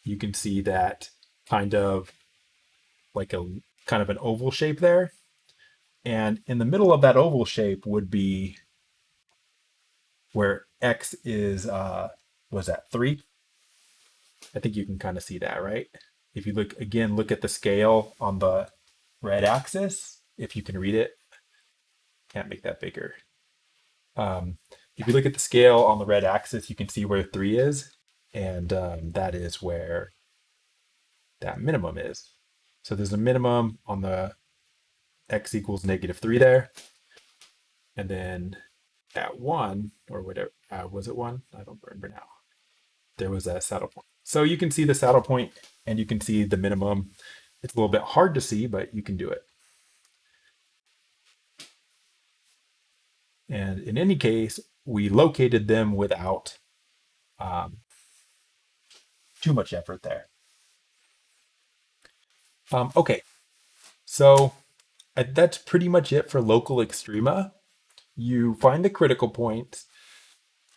you can see that kind of like a kind of an oval shape there. And in the middle of that oval shape would be where x is, was that 3? I think you can kind of see that, right? If you look again, look at the scale on the red axis, if you can read it. Can't make that bigger. If you look at the scale on the red axis, you can see where 3 is. And that is where that minimum is. So there's a minimum on the x equals -3 there. And then at 1, or whatever, was it 1? I don't remember now. There was a saddle point. So you can see the saddle point and you can see the minimum. It's a little bit hard to see, but you can do it. And in any case, we located them without too much effort there. Okay, so that's pretty much it for local extrema. You find the critical points,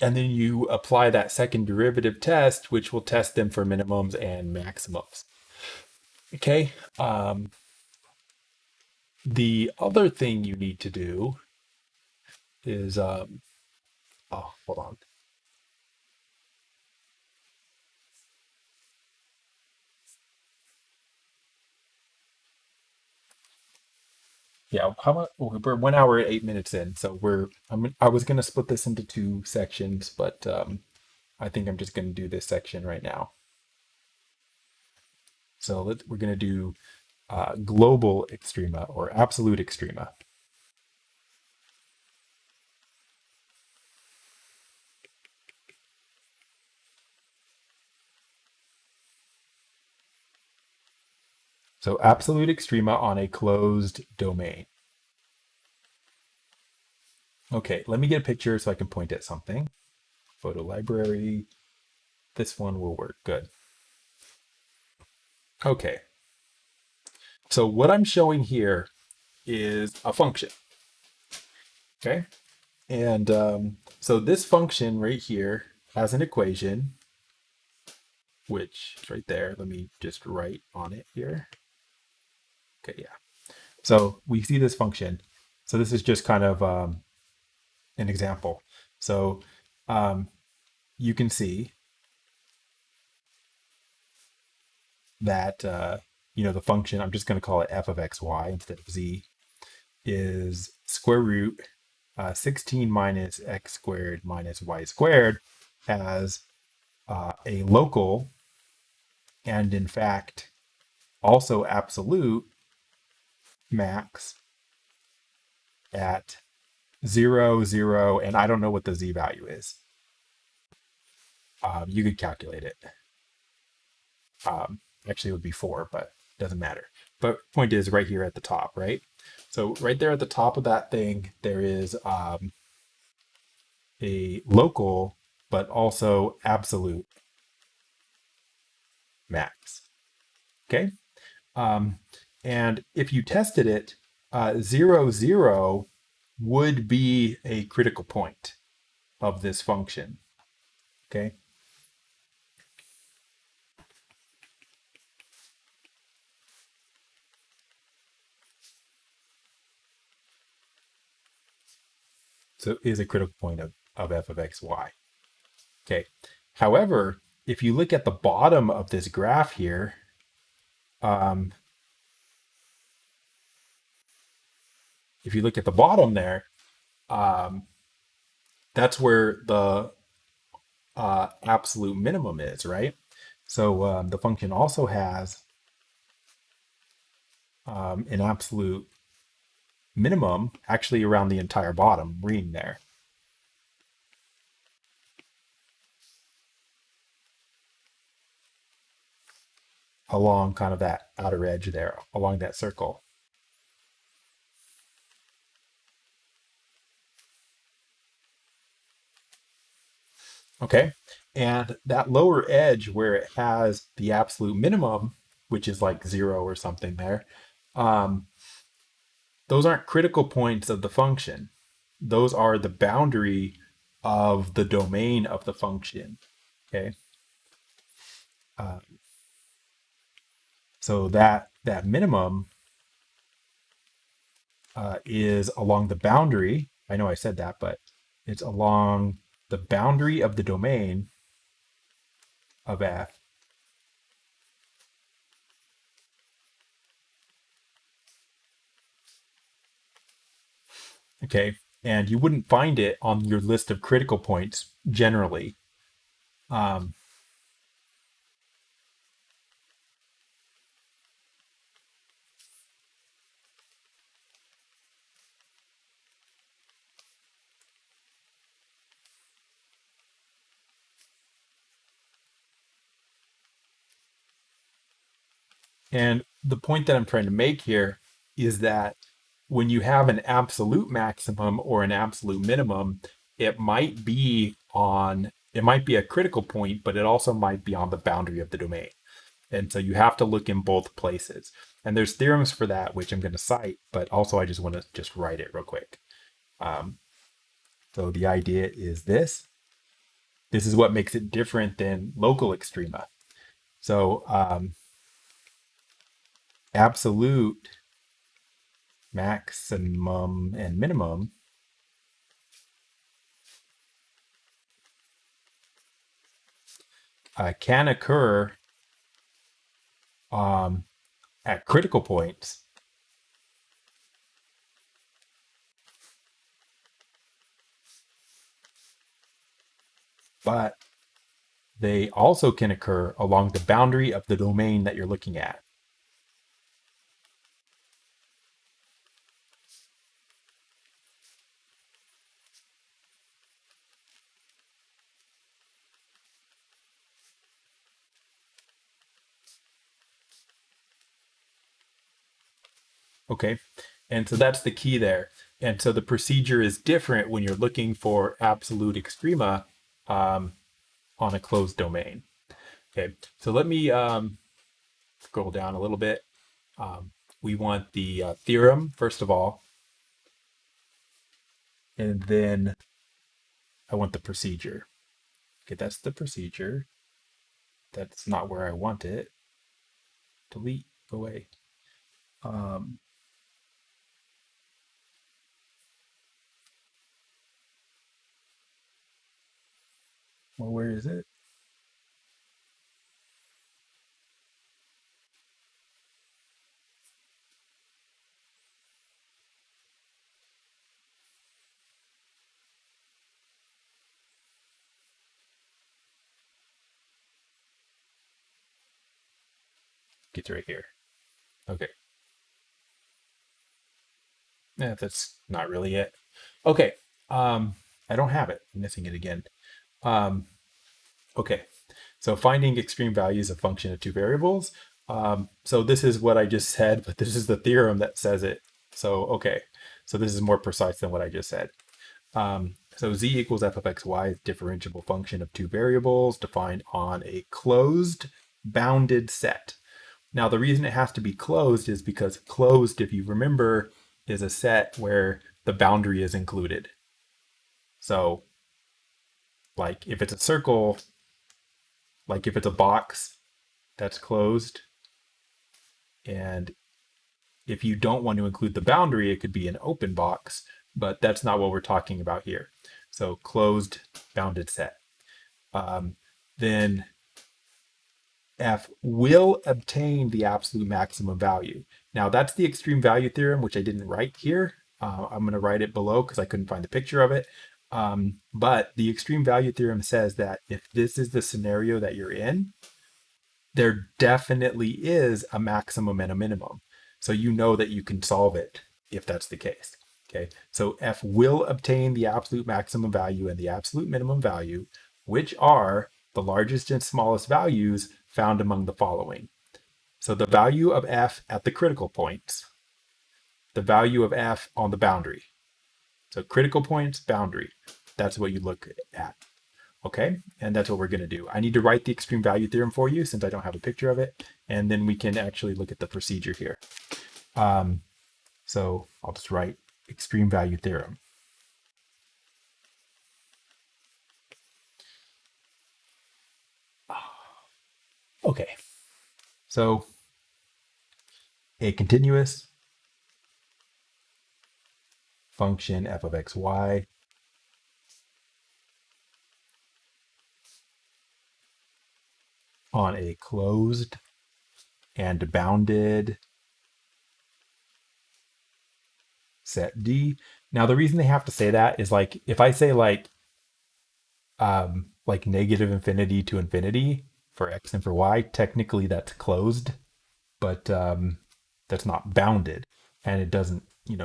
and then you apply that second derivative test, which will test them for minimums and maximums. Okay. The other thing you need to do is, oh, hold on. Yeah, how about we're 1 hour and 8 minutes in, so I was gonna split this into 2 sections, but I think I'm just gonna do this section right now. So we're gonna do global extrema or absolute extrema. So absolute extrema on a closed domain. Okay, let me get a picture so I can point at something. Photo library. This one will work. Good. Okay. So what I'm showing here is a function. Okay. And so this function right here has an equation, which is right there. Let me just write on it here. Okay, yeah. So we see this function. So this is just kind of an example. So you can see that, the function, I'm just going to call it f of xy instead of z, is square root 16 minus x squared minus y squared has a local and in fact also absolute max at 0, 0, and I don't know what the z value is. You could calculate it. Actually, it would be 4, but it doesn't matter. But point is right here at the top, right? So right there at the top of that thing, there is a local but also absolute max. Okay. Um, and if you tested it, 0, 0 would be a critical point of this function. Okay. So it is a critical point of f of x, y. Okay. However, if you look at the bottom of this graph here, um, if you look at the bottom there, um, that's where the absolute minimum is, right? So the function also has an absolute minimum actually around the entire bottom ring there, along kind of that outer edge there, along that circle. Okay. And that lower edge where it has the absolute minimum, which is like 0 or something there, um, those aren't critical points of the function. Those are the boundary of the domain of the function. Okay. Uh, so that minimum is along the boundary. I know I said that, but it's along the boundary of the domain of f. Okay. And you wouldn't find it on your list of critical points generally. Um, and the point that I'm trying to make here is that when you have an absolute maximum or an absolute minimum, it might be a critical point, but it also might be on the boundary of the domain. And so you have to look in both places. And there's theorems for that, which I'm going to cite, but also I just want to just write it real quick. Um, so the idea is this. This is what makes it different than local extrema. So absolute maximum and minimum can occur at critical points, but they also can occur along the boundary of the domain that you're looking at. Okay, and so that's the key there. And so the procedure is different when you're looking for absolute extrema on a closed domain. Okay, so let me scroll down a little bit. We want the theorem, first of all, and then I want the procedure. Okay, that's the procedure. That's not where I want it. Delete, go away. Um, well, where is it? It's right here. Okay. Yeah, that's not really it. Okay. I don't have it. I'm missing it again. Um, okay. So finding extreme values of function of two variables. So this is what I just said, but this is the theorem that says it. So, okay. So this is more precise than what I just said. So z equals f of xy is a differentiable function of two variables defined on a closed bounded set. Now, the reason it has to be closed is because closed, if you remember, is a set where the boundary is included. So, like if it's a circle, like if it's a box that's closed, and if you don't want to include the boundary, it could be an open box, but that's not what we're talking about here. So closed bounded set. Then f will obtain the absolute maximum value. Now that's the extreme value theorem, which I didn't write here. I'm going to write it below because I couldn't find the picture of it. But the extreme value theorem says that if this is the scenario that you're in, there definitely is a maximum and a minimum. So you know that you can solve it if that's the case. Okay, so f will obtain the absolute maximum value and the absolute minimum value, which are the largest and smallest values found among the following. So the value of f at the critical points, the value of f on the boundary. So critical points, boundary. That's what you look at. Okay, and that's what we're going to do. I need to write the extreme value theorem for you since I don't have a picture of it, and then we can actually look at the procedure here. So I'll just write extreme value theorem. Okay, so a continuous function f of xy on a closed and bounded set D. Now the reason they have to say that is like if I say like negative infinity to infinity for x and for y, technically that's closed, but that's not bounded, and it doesn't, it's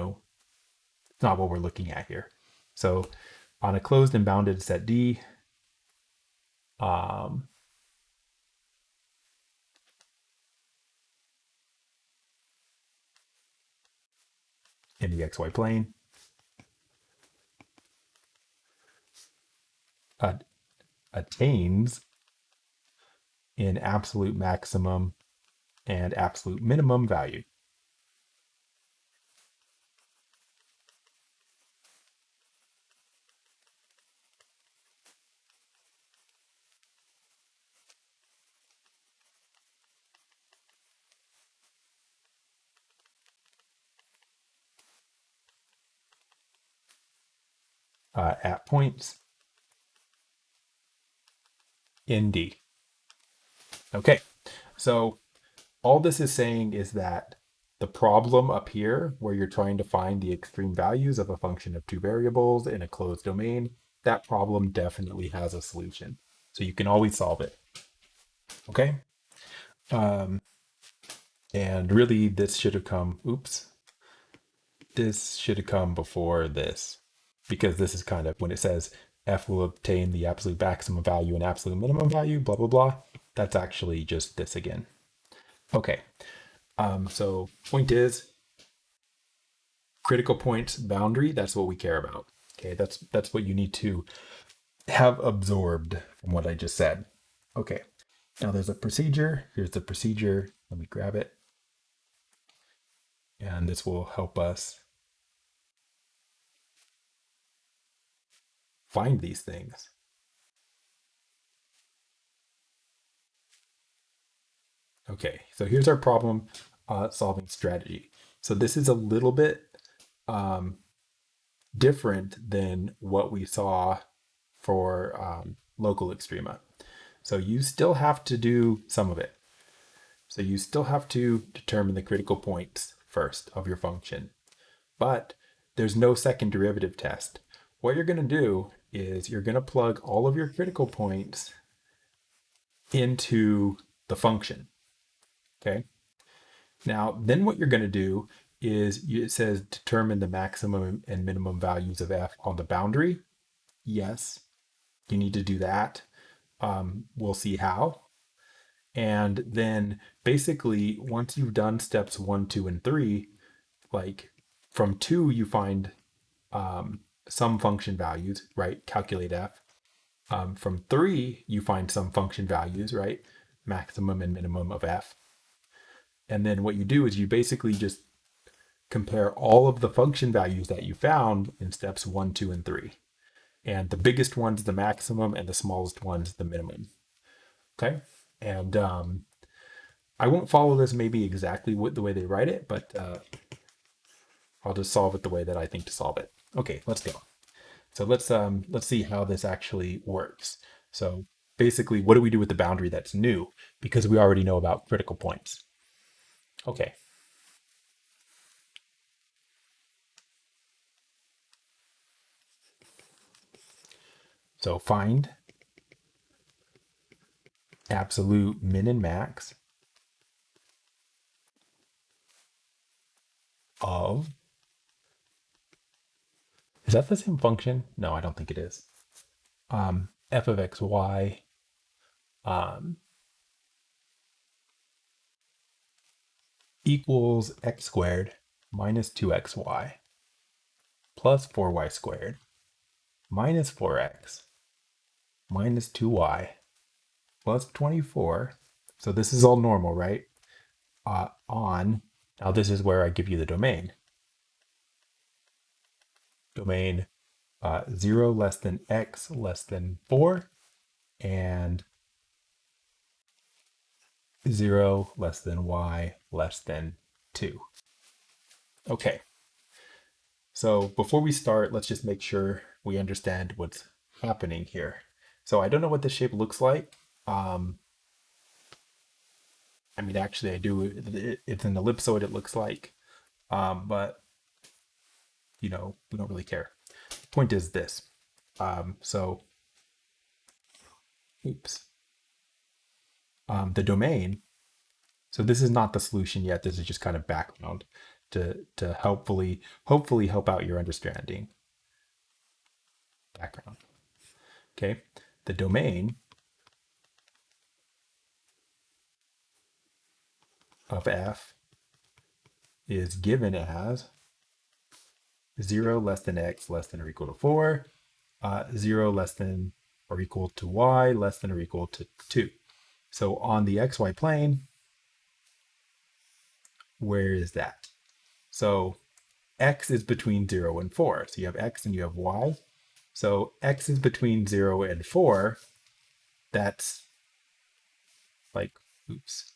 not what we're looking at here. So on a closed and bounded set D, in the xy plane, attains in absolute maximum and absolute minimum value. At points in D. Okay, so all this is saying is that the problem up here, where you're trying to find the extreme values of a function of two variables in a closed domain, that problem definitely has a solution. So you can always solve it. Okay? And really, this should have come, this should have come before this, because this is kind of when it says f will obtain the absolute maximum value and absolute minimum value, blah, blah, blah. That's actually just this again. Okay. So point is, critical points boundary, that's what we care about. Okay, that's what you need to have absorbed from what I just said. Okay, now there's a procedure. Here's the procedure. Let me grab it. And this will help us find these things. Okay, so here's our problem solving strategy. So this is a little bit different than what we saw for local extrema. So you still have to do some of it. So you still have to determine the critical points first of your function, but there's no second derivative test. What you're going to do is you're going to plug all of your critical points into the function. Okay. Now, then what you're going to do is it says determine the maximum and minimum values of f on the boundary. Yes, you need to do that. We'll see how. And then basically, once you've done steps 1, 2, and 3, like from 2, you find some function values, right? Calculate f. From 3, you find some function values, right? Maximum and minimum of f. And then what you do is you basically just compare all of the function values that you found in steps 1, 2, and 3. And the biggest one's the maximum and the smallest one's the minimum. Okay. And I won't follow this maybe exactly the way they write it, but I'll just solve it the way that I think to solve it. Okay, let's go. So let's see how this actually works. So basically, what do we do with the boundary that's new? Because we already know about critical points. Okay. So find absolute min and max of, is that the same function? No, I don't think it is. F of xy equals x squared minus 2xy plus 4y squared minus 4x minus 2y plus 24. So this is all normal, right? Now this is where I give you the domain. Domain 0 less than x less than 4 and 0 less than y less than 2. Okay. So before we start, let's just make sure we understand what's happening here. So I don't know what this shape looks like. I mean, actually, I do. It's an ellipsoid, it looks like. But, we don't really care. The point is this. So, oops. The domain. So this is not the solution yet. This is just kind of background to hopefully help out your understanding. Background. Okay. The domain of f is given as 0 less than x less than or equal to 4, 0 less than or equal to y less than or equal to 2. So on the xy plane, where is that? So x is between 0 and 4. So you have x and you have y. So x is between 0 and 4. That's like, oops,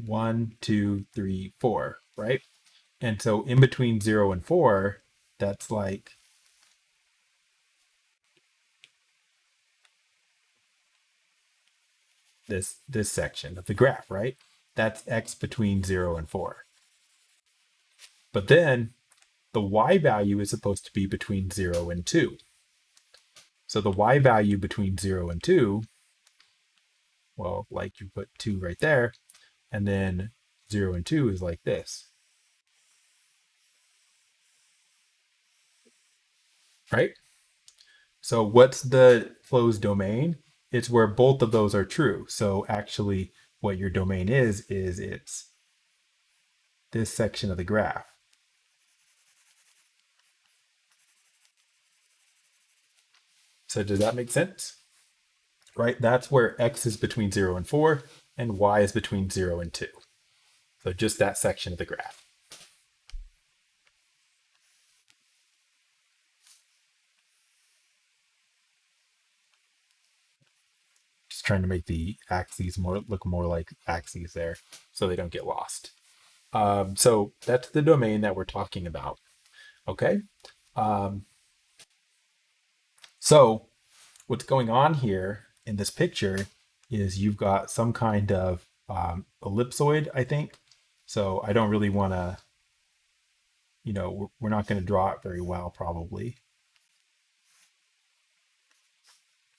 1, 2, 3, 4, right? And so in between 0 and 4, that's like this section of the graph, right? That's x between 0 and 4. But then the y value is supposed to be between 0 and 2. So the y value between 0 and 2, well, like you put 2 right there, and then 0 and 2 is like this, right? So what's the closed domain? It's where both of those are true. So actually what your domain is it's this section of the graph. So does that make sense? Right? That's where x is between 0 and 4 and y is between 0 and 2. So just that section of the graph. Just trying to make the axes look more like axes there so they don't get lost. So that's the domain that we're talking about. Okay. So what's going on here in this picture is you've got some kind of ellipsoid, I think. So I don't really want to, we're not going to draw it very well, probably.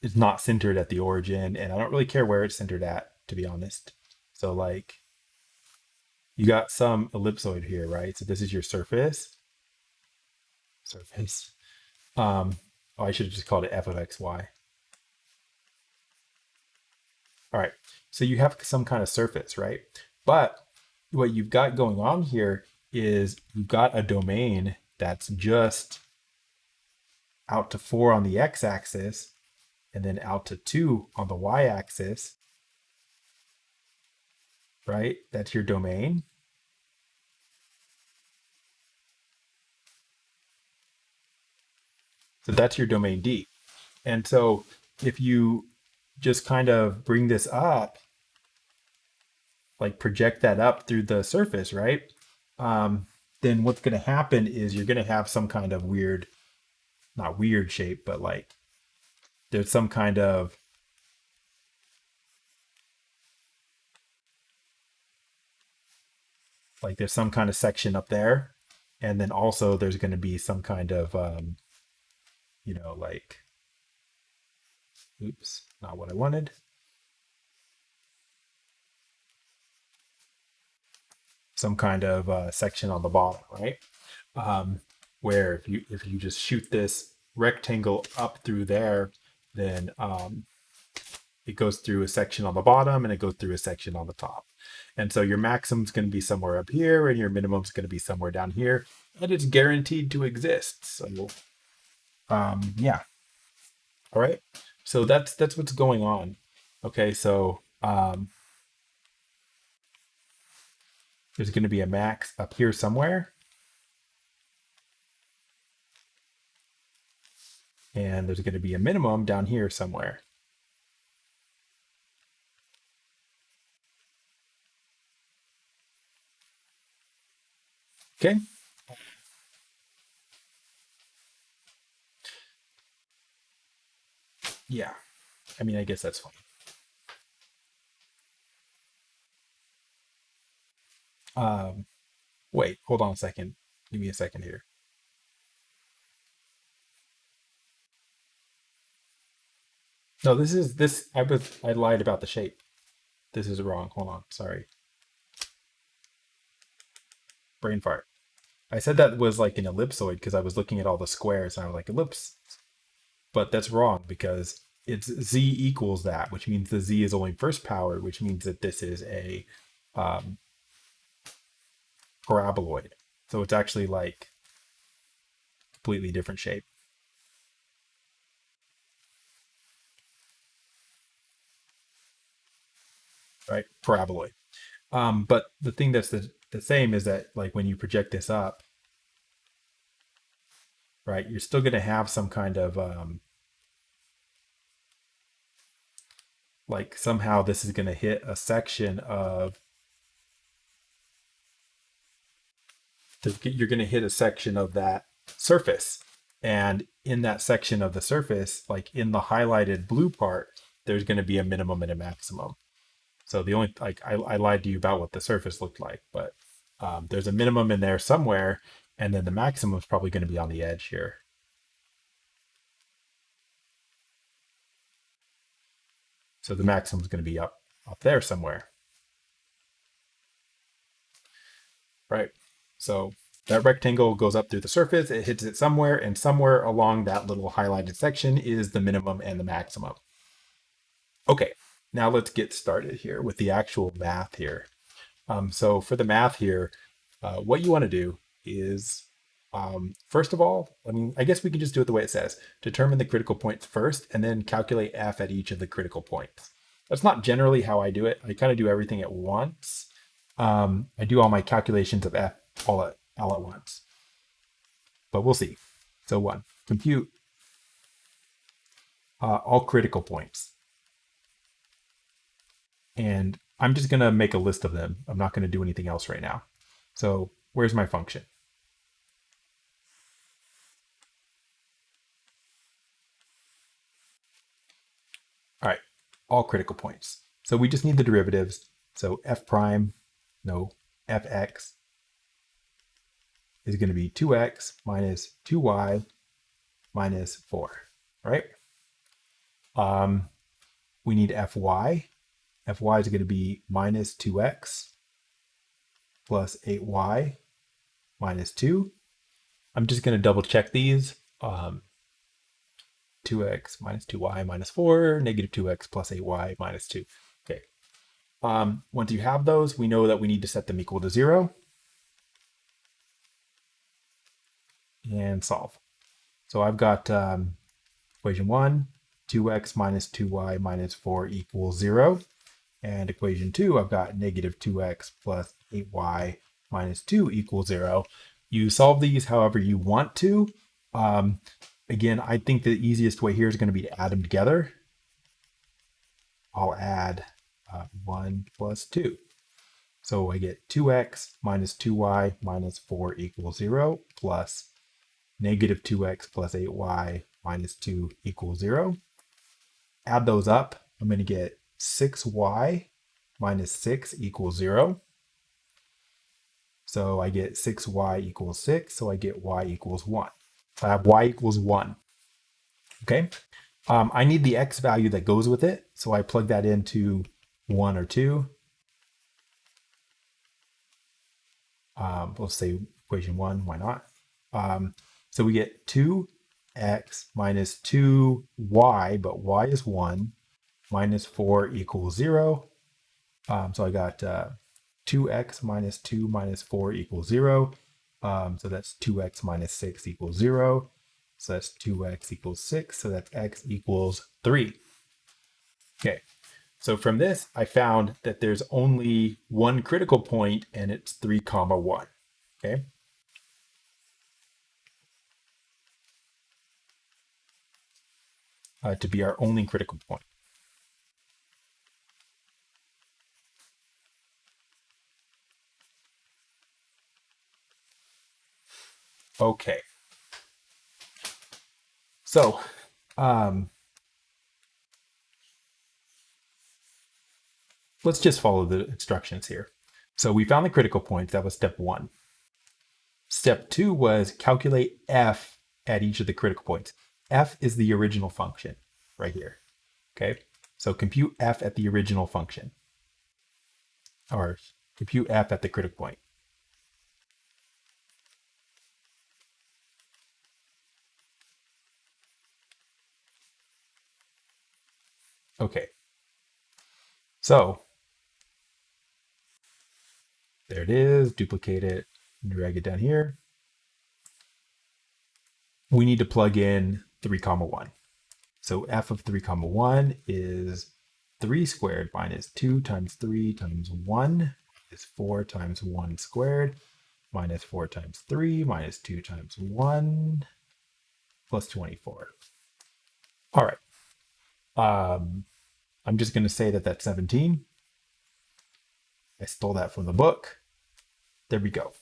It's not centered at the origin, and I don't really care where it's centered at, to be honest. So like, you got some ellipsoid here, right? So this is your surface. Oh, I should have just called it f of xy. All right, so you have some kind of surface, right? But what you've got going on here is you've got a domain that's just out to 4 on the x-axis, and then out to 2 on the y-axis, right? That's your domain. So that's your domain D. And so if you just kind of bring this up, like project that up through the surface, right? Then what's going to happen is you're going to have some kind of weird, not weird shape, but like there's some kind of like there's some kind of section up there. And then also there's going to be some kind of, like, oops, not what I wanted. Some kind of section on the bottom, right? Where if you just shoot this rectangle up through there, then it goes through a section on the bottom and it goes through a section on the top. And so your maximum's going to be somewhere up here and your minimum's going to be somewhere down here, and it's guaranteed to exist. So yeah. All right. So that's what's going on. Okay, so there's going to be a max up here somewhere. And there's going to be a minimum down here somewhere. Okay. Yeah. I mean, I guess that's fine. Wait, hold on a second. Give me a second here. No, I lied about the shape. This is wrong. Hold on. Sorry. Brain fart. I said that was like an ellipsoid because I was looking at all the squares and I was like, ellipse. But that's wrong because it's z equals that, which means the z is only first power, which means that this is a paraboloid. So it's actually like completely different shape. Right? Paraboloid. But the thing that's the same is that like when you project this up, right, you're still going to have some kind of like somehow this is going to hit a section of you're going to hit a section of that surface, and in that section of the surface, like in the highlighted blue part, there's going to be a minimum and a maximum. So the only like I lied to you about what the surface looked like, but there's a minimum in there somewhere, and then the maximum is probably going to be on the edge here. So the maximum is going to be up there somewhere, right? So that rectangle goes up through the surface, it hits it somewhere, and somewhere along that little highlighted section is the minimum and the maximum. Okay, now let's get started here with the actual math here. So for the math here, what you want to do is, first of all, I guess we can just do it the way it says. Determine the critical points first, and then calculate f at each of the critical points. That's not generally how I do it. I kind of do everything at once. I do all my calculations of f all at once. But we'll see. So 1, compute all critical points. And I'm just going to make a list of them. I'm not going to do anything else right now. So where's my function? All right, all critical points. So we just need the derivatives. So f prime, no, fx is going to be 2x minus 2y minus 4, right? We need fy. Fy is going to be minus 2x plus 8y minus 2. I'm just going to double check these. 2x minus 2y minus 4, negative 2x plus 8y minus 2. Okay. Once you have those, we know that we need to set them equal to 0 and solve. So I've got equation 1, 2x minus 2y minus 4 equals 0. And equation 2, I've got negative 2x plus 8y minus 2 equals 0. You solve these however you want to. Um, Again, I think the easiest way here is going to be to add them together. I'll add 1 plus 2. So I get 2x minus 2y minus 4 equals 0 plus negative 2x plus 8y minus 2 equals 0. Add those up. I'm going to get 6y minus 6 equals 0. So I get 6y equals 6. So I get y equals 1. So I have y equals 1. Okay. I need the x value that goes with it. So I plug that into 1 or 2. Let's say equation 1. Why not? So we get 2x minus 2y, but y is 1, minus 4 equals 0. So I got 2x minus 2 minus 4 equals 0. So that's 2x minus 6 equals 0. So that's 2x equals 6. So that's x equals 3. Okay. So from this, I found that there's only one critical point, and it's 3 comma 1. Okay. To be our only critical point. Okay. So let's just follow the instructions here. So we found the critical point. That was step 1. Step 2 was calculate f at each of the critical points. F is the original function right here. Okay. So compute f at the original function, or compute f at the critical point. Okay. So there it is. Duplicate it, drag it down here. We need to plug in 3 comma 1. So f of 3 comma 1 is 3 squared minus 2 times 3 times 1 is 4 times 1 squared minus 4 times 3 minus 2 times 1 plus 24. All right. I'm just going to say that that's 17. I stole that from the book. There we go.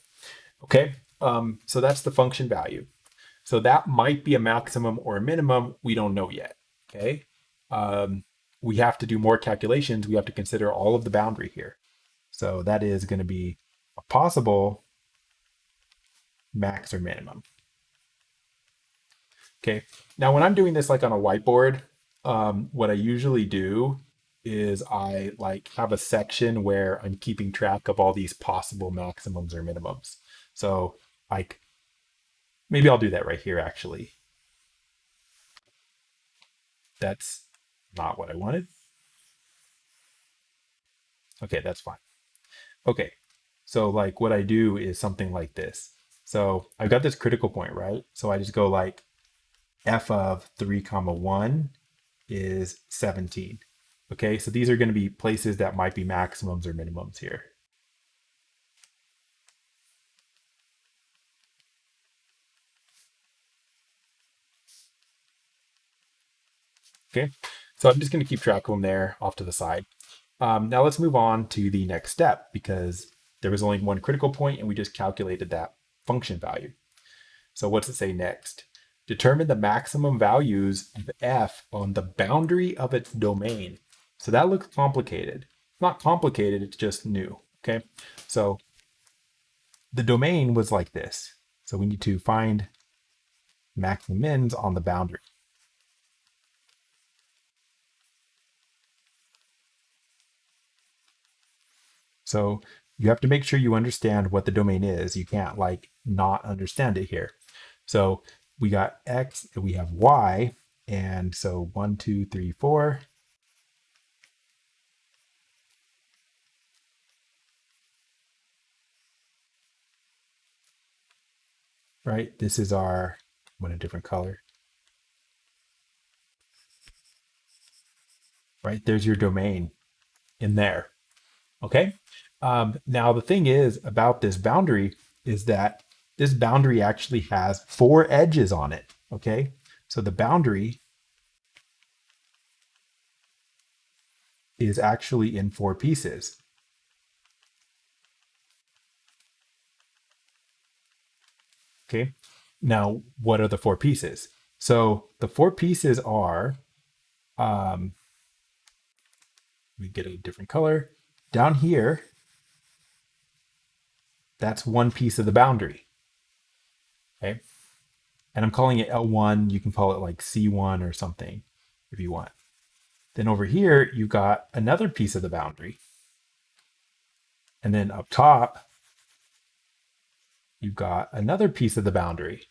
Okay. So that's the function value. So that might be a maximum or a minimum. We don't know yet. Okay. We have to do more calculations. We have to consider all of the boundary here. So that is going to be a possible max or minimum. Okay. Now, when I'm doing this like on a whiteboard, what I usually do is I like have a section where I'm keeping track of all these possible maximums or minimums. So like maybe I'll do that right here actually. That's not what I wanted. Okay, that's fine. Okay. So like what I do is something like this. So I've got this critical point, right? So I just go like f of 3 comma 1 is 17. Okay, so these are going to be places that might be maximums or minimums here. Okay, so I'm just going to keep track of them there off to the side. Now let's move on to the next step because there was only one critical point and we just calculated that function value. So what's it say next? Determine the maximum values of f on the boundary of its domain. So that looks complicated. It's not complicated, it's just new. Okay, so the domain was like this. So we need to find max and mins on the boundary. So you have to make sure you understand what the domain is. You can't like not understand it here. So we got X and we have Y. And so 1, 2, 3, 4. Right? This is our want a different color. Right? There's your domain in there. Okay. Now the thing is about this boundary is that this boundary actually has 4 edges on it. Okay. So the boundary is actually in 4 pieces. Okay. Now, what are the 4 pieces? So the 4 pieces are, we get a different color. Down here, that's one piece of the boundary. Okay. And I'm calling it L1. You can call it like C1 or something if you want. Then over here, you've got another piece of the boundary. And then up top, you've got another piece of the boundary.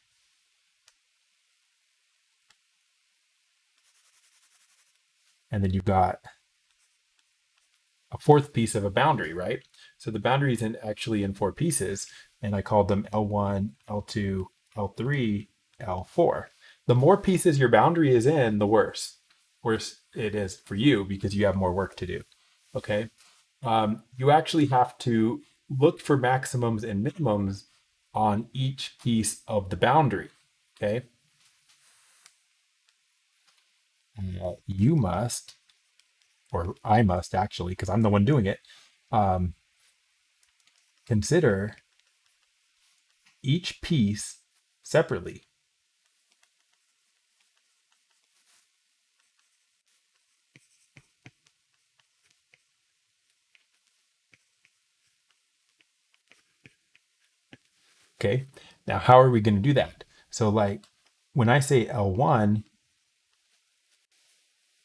And then you've got a 4th piece of a boundary, right? So the boundary is actually in 4 pieces, and I called them L1, L2, L3, L4. The more pieces your boundary is in, the worse. Worse it is for you because you have more work to do. Okay. You actually have to look for maximums and minimums on each piece of the boundary. Okay. You must, or I must actually, because I'm the one doing it, consider each piece separately. Okay. Now, how are we going to do that? So, like, when I say L1,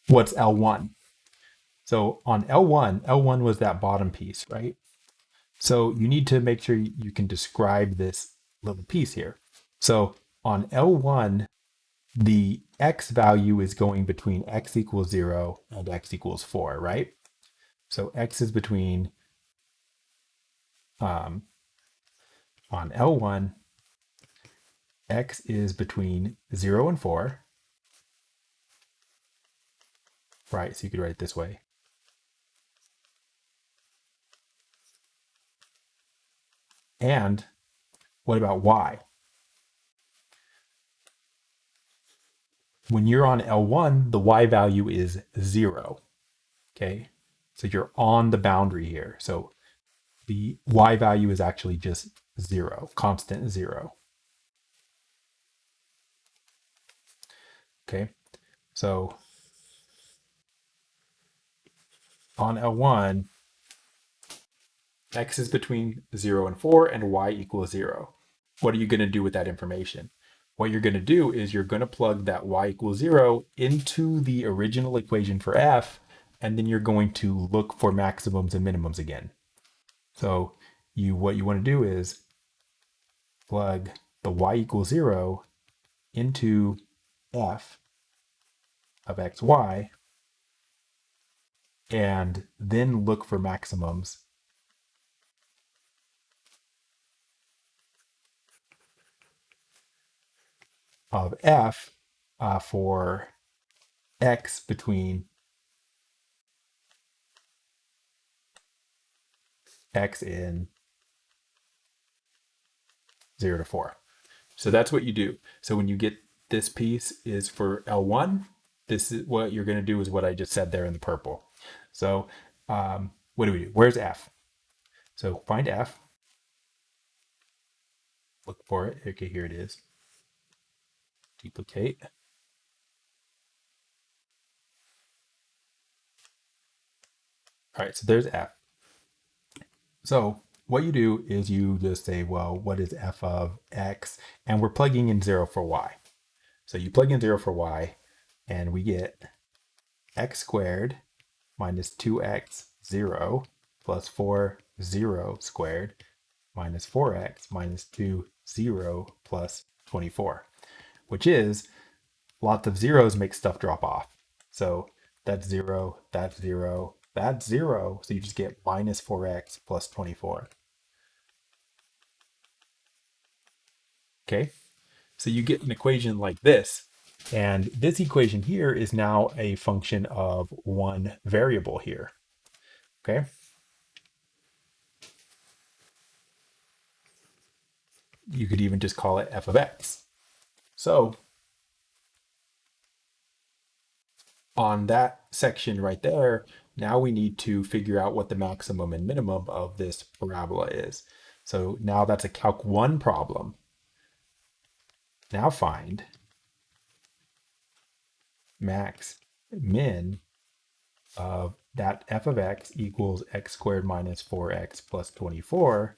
what's L1? So on L1, L1 was that bottom piece, right? So you need to make sure you can describe this little piece here. So on L1, the X value is going between X equals 0 and X equals 4, right? So X is between, on L1, X is between 0 and 4, right? So you could write it this way. And what about Y? When you're on L1, the Y value is 0. Okay. So you're on the boundary here. So the Y value is actually just 0, constant 0. Okay. So on L1, X is between 0 and 4 and Y equals 0. What are you going to do with that information? What you're going to do is you're going to plug that Y equals 0 into the original equation for F, and then you're going to look for maximums and minimums again. So what you want to do is plug the Y equals 0 into F of XY and then look for maximums of F for X between X in 0 to 4. So that's what you do. So when you get this piece is for L1, this is what you're going to do is what I just said there in the purple. So what do we do? Where's F? So find F, look for it. Okay, here it is. Duplicate. All right, so there's F. So what you do is you just say, well, what is F of X? And we're plugging in 0 for Y. So you plug in 0 for Y, and we get X squared minus 2X 0 plus 4 0 squared minus 4X minus 2 0 plus 24, which is lots of zeros make stuff drop off. So that's 0, that's 0, that's 0. So you just get minus 4X plus 24. Okay. So you get an equation like this. And this equation here is now a function of one variable here. Okay. You could even just call it f of x. So on that section right there, now we need to figure out what the maximum and minimum of this parabola is. So now that's a Calc 1 problem. Now find max min of that f of x equals x squared minus 4x plus 24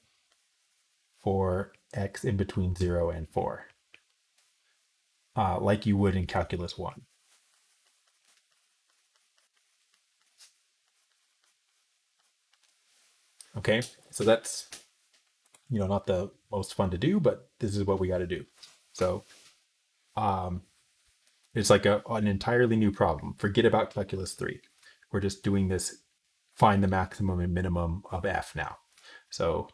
for x in between 0 and 4, like you would in Calculus 1. Okay, so that's, not the most fun to do, but this is what we got to do. So it's like an entirely new problem. Forget about Calculus 3. We're just doing this, find the maximum and minimum of f now. So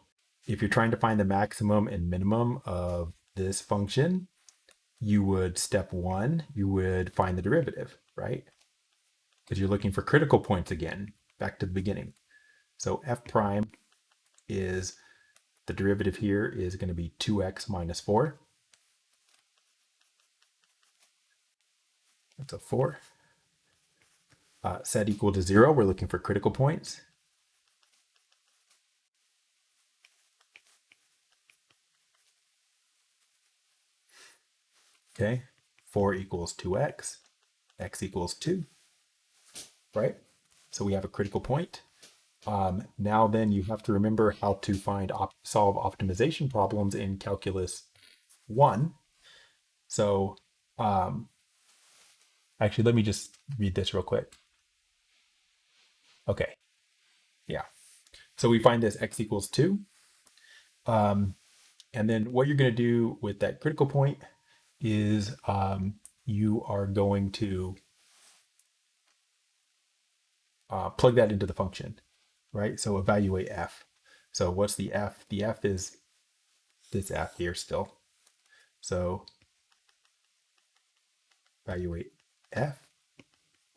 if you're trying to find the maximum and minimum of this function, you would, step 1, you would find the derivative, right? Because you're looking for critical points again, back to the beginning. So f prime is, the derivative here is going to be 2x minus 4. That's a 4. Set equal to 0, we're looking for critical points. Okay, 4 equals 2x, x equals 2, right? So we have a critical point. Now then you have to remember how to solve optimization problems in Calculus 1. So actually, let me just read this real quick. Okay, yeah. So we find this x equals 2. And then what you're going to do with that critical point is you are going to plug that into the function, right? So evaluate f. So what's the f? The f is this f here still. So evaluate f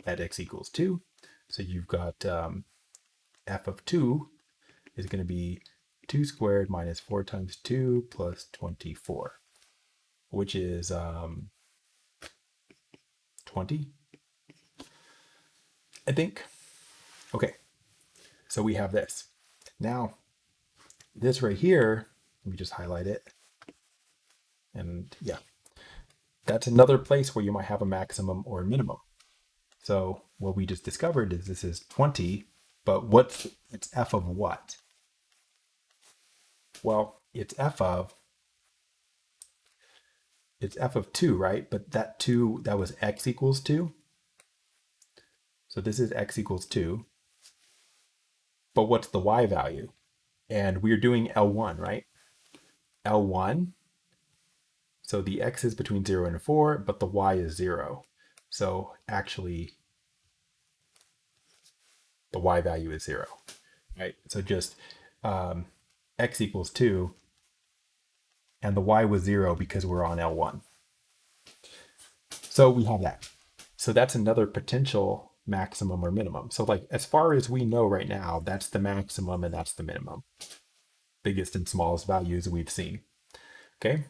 at x equals 2. So you've got f of 2 is going to be 2 squared minus 4 times 2 plus 24, which is 20, I think. Okay, so we have this. Now, this right here, let me just highlight it. And yeah, that's another place where you might have a maximum or a minimum. So what we just discovered is this is 20, but it's f of what? Well, it's f of 2, right? But that 2, that was x equals 2. So this is x equals 2. But what's the y value? And we're doing L1, right? L1. So the x is between 0 and 4, but the y is 0. So actually, the y value is 0, right? So just x equals 2, and the y was 0 because we're on L1. So we have that. So that's another potential maximum or minimum. So like, as far as we know right now, that's the maximum and that's the minimum. Biggest and smallest values we've seen. Okay.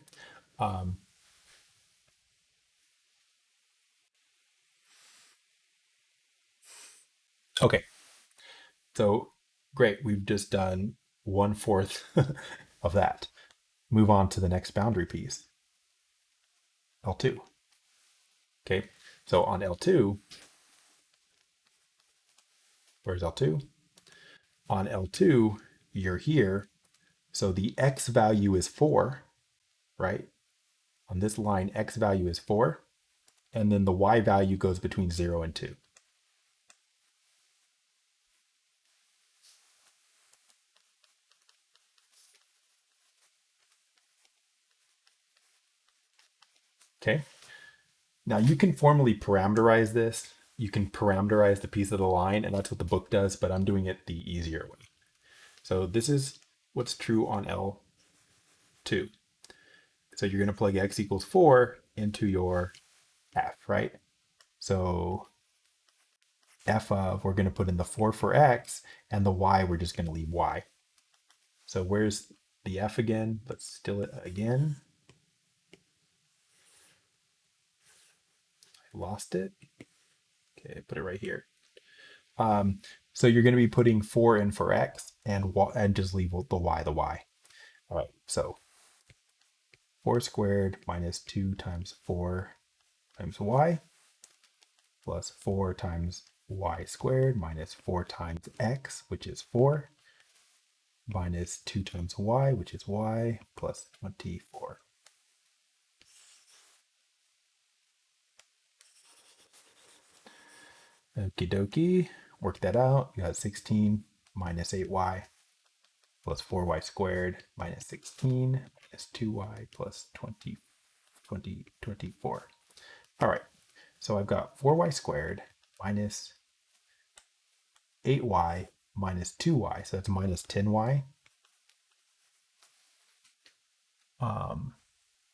Okay. So great. We've just done 1/4 of that. Move on to the next boundary piece. L2. Okay. So on L2, where's L2? On L2, you're here. So the x value is 4, right? On this line, x value is 4. And then the y value goes between 0 and 2. Okay. Now you can formally parameterize this. You can parameterize the piece of the line, and that's what the book does, but I'm doing it the easier way. So this is what's true on L2. So you're going to plug x equals 4 into your f, right? So f of, we're going to put in the 4 for x, and the y, we're just going to leave y. So where's the f again? Let's still it again. I lost it. Okay, put it right here. So you're going to be putting 4 in for x and just leave the y. All right, so 4 squared minus 2 times 4 times y plus 4 times y squared minus 4 times x, which is 4, minus 2 times y, which is y, plus 24. Okie dokie, work that out. You got 16 minus 8y plus 4y squared minus 16 minus 2y plus 24. All right, so I've got 4y squared minus 8y minus 2y, so that's minus 10y.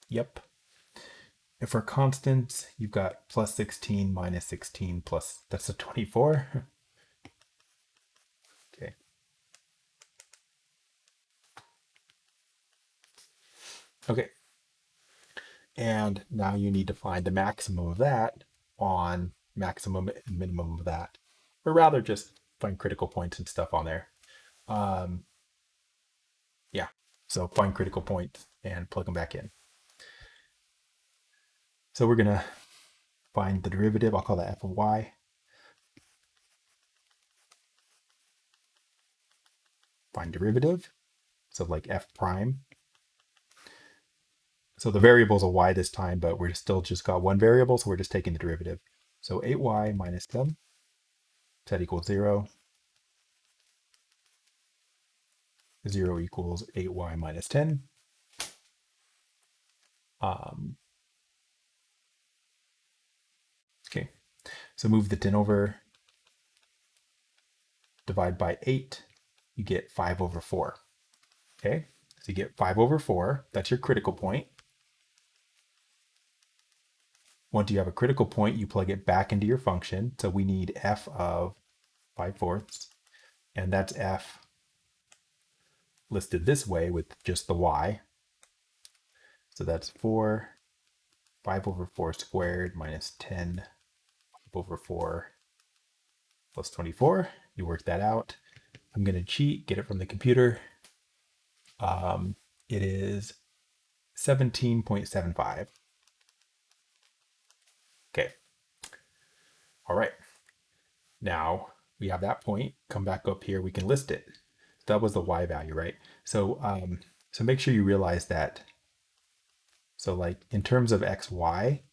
Yep. And for constants, you've got plus 16 minus 16 plus, that's a 24. Okay. Okay. And now you need to find the maximum of that on maximum and minimum of that. Or rather just find critical points and stuff on there. Yeah. So find critical points and plug them back in. So we're going to find the derivative. I'll call that f of y. Find derivative. So like f prime. So the variable is a y this time, but we're still just got one variable, so we're just taking the derivative. So 8y minus 10, that equals 0. 0 equals 8y minus 10. Okay, so move the 10 over, divide by 8, you get 5 over 4. Okay, so you get 5 over 4, that's your critical point. Once you have a critical point, you plug it back into your function. So we need f of 5/4, and that's f listed this way with just the y. So that's 5 over 4 squared minus 10 5 over 4 plus 24. You work that out. I'm going to cheat, get it from the computer. It is 17.75. Okay. All right. Now we have that point. Come back up here. We can list it. That was the y value, right? So so make sure you realize that. So like in terms of x, y,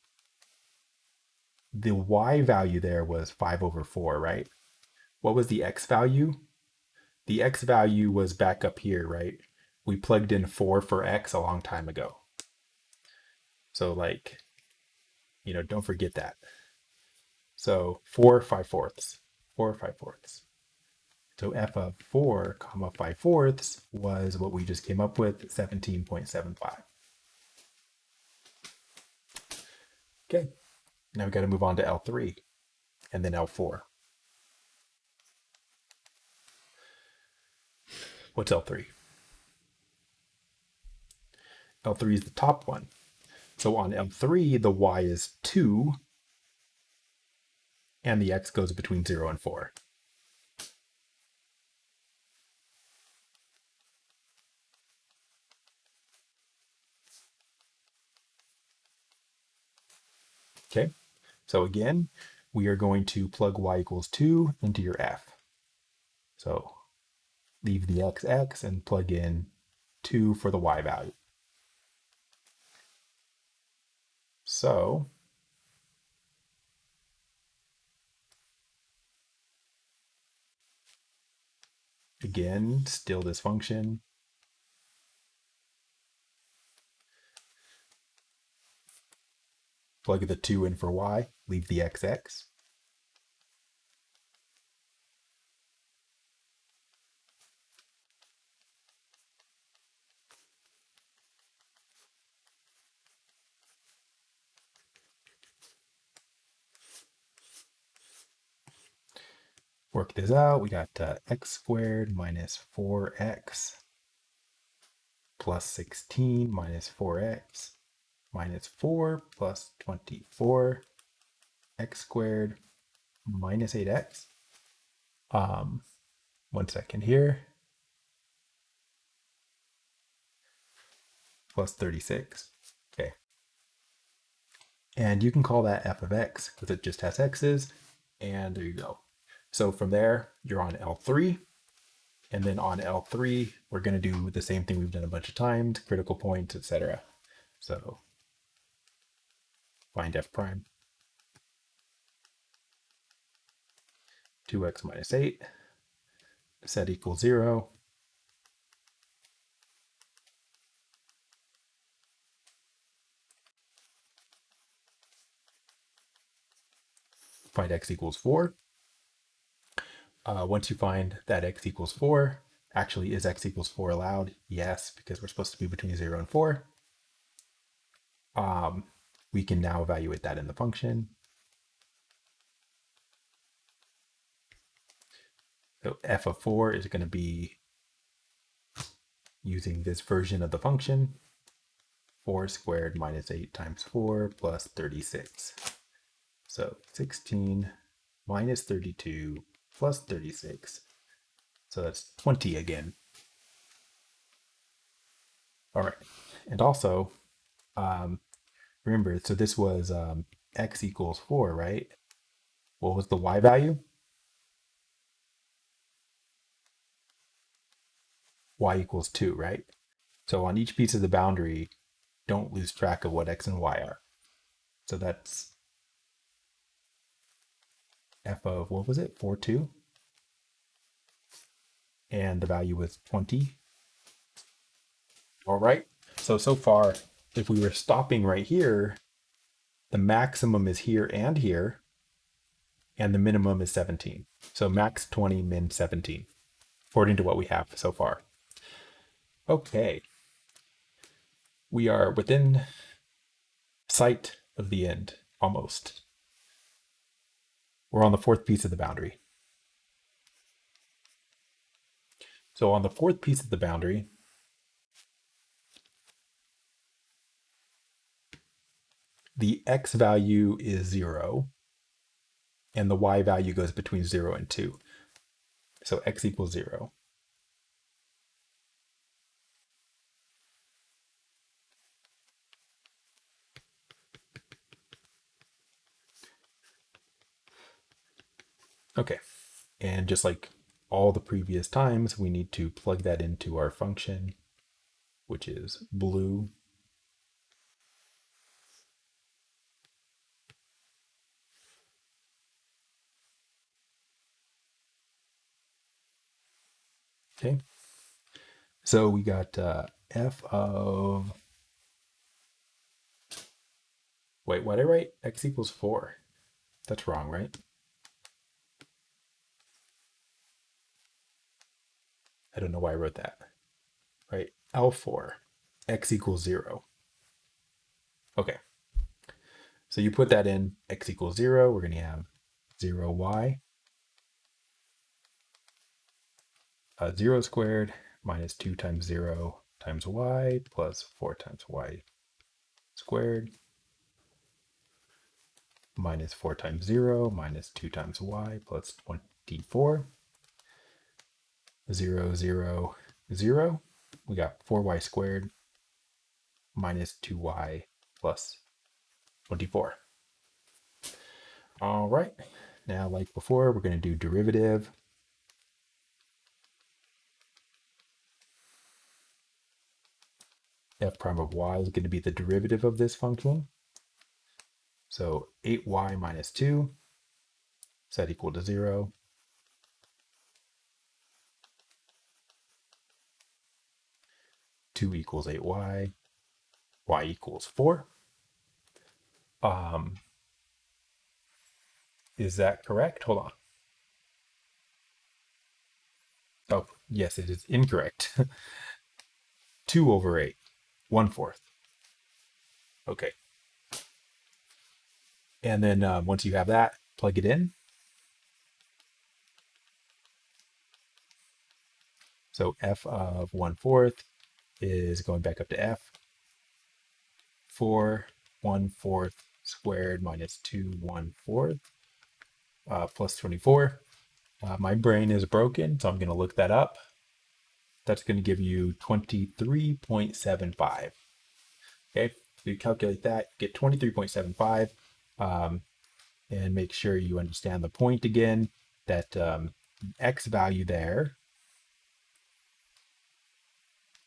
the y value there was 5 over 4, right? What was the x value? The x value was back up here, right? We plugged in 4 for x a long time ago. So like, don't forget that. So 4 5/4. 4 5/4. So f of 4 comma 5/4 was what we just came up with, 17.75. Okay, now we got to move on to L3 and then L4. What's L3? L3 is the top one. So on L3, the y is 2, and the x goes between 0 and 4. Okay, so again, we are going to plug y equals 2 into your f. So leave the x and plug in 2 for the y value. So again, still this function. Plug the 2 in for y, leave the x. work this out. We got x squared minus 4x plus 16 minus 4x minus 4 plus 24 x squared minus 8x. Um, 1 second here. Plus 36. Okay. And you can call that f of x because it just has x's. And there you go. So from there, you're on L3. And then on L3, we're going to do the same thing we've done a bunch of times, critical points, etc. So find f prime. 2x minus 8. Set equals 0. Find x equals 4. Once you find that x equals 4, actually, is x equals 4 allowed? Yes, because we're supposed to be between 0 and 4. We can now evaluate that in the function. So f of 4 is going to be using this version of the function, 4 squared minus 8 times 4 plus 36. So 16 minus 32 plus 36. So that's 20 again. All right. And also, remember, so this was x equals 4, right? What was the y value? Y equals 2, right? So on each piece of the boundary, don't lose track of what x and y are. So that's f of, what was it, 4, 2? And the value was 20. All right. So far, if we were stopping right here, the maximum is here, and the minimum is 17. So max 20, min 17, according to what we have so far. Okay. We are within sight of the end, almost. We're on the fourth piece of the boundary. So on the fourth piece of the boundary, the x value is 0, and the y value goes between 0 and 2. So x equals 0. Okay, and just like all the previous times, we need to plug that into our function, which is blue. Okay, so we got f of, wait, what did I write? X equals 4. That's wrong, right? I don't know why I wrote that. Right, L4, x equals 0. Okay, so you put that in, x equals 0, we're going to have 0y, 0 squared minus 2 times 0 times y plus 4 times y squared minus 4 times 0 minus 2 times y plus 24. 0, 0, 0. We got 4y squared minus 2y plus 24. All right. Now, like before, we're going to do derivative. F prime of y is going to be the derivative of this function. So 8y minus 2 set equal to 0. 2 equals 8y. Y equals 4. Is that correct? Hold on. Oh, yes, it is incorrect. 2 over 8, 1/4. Okay. And then once you have that, plug it in. So f of 1/4 is going back up to f. 4 1/4 squared minus 2 1/4 plus 24. My brain is broken, so I'm going to look that up. That's going to give you 23.75. Okay, so you calculate that, get 23.75, and make sure you understand the point again, that x value there,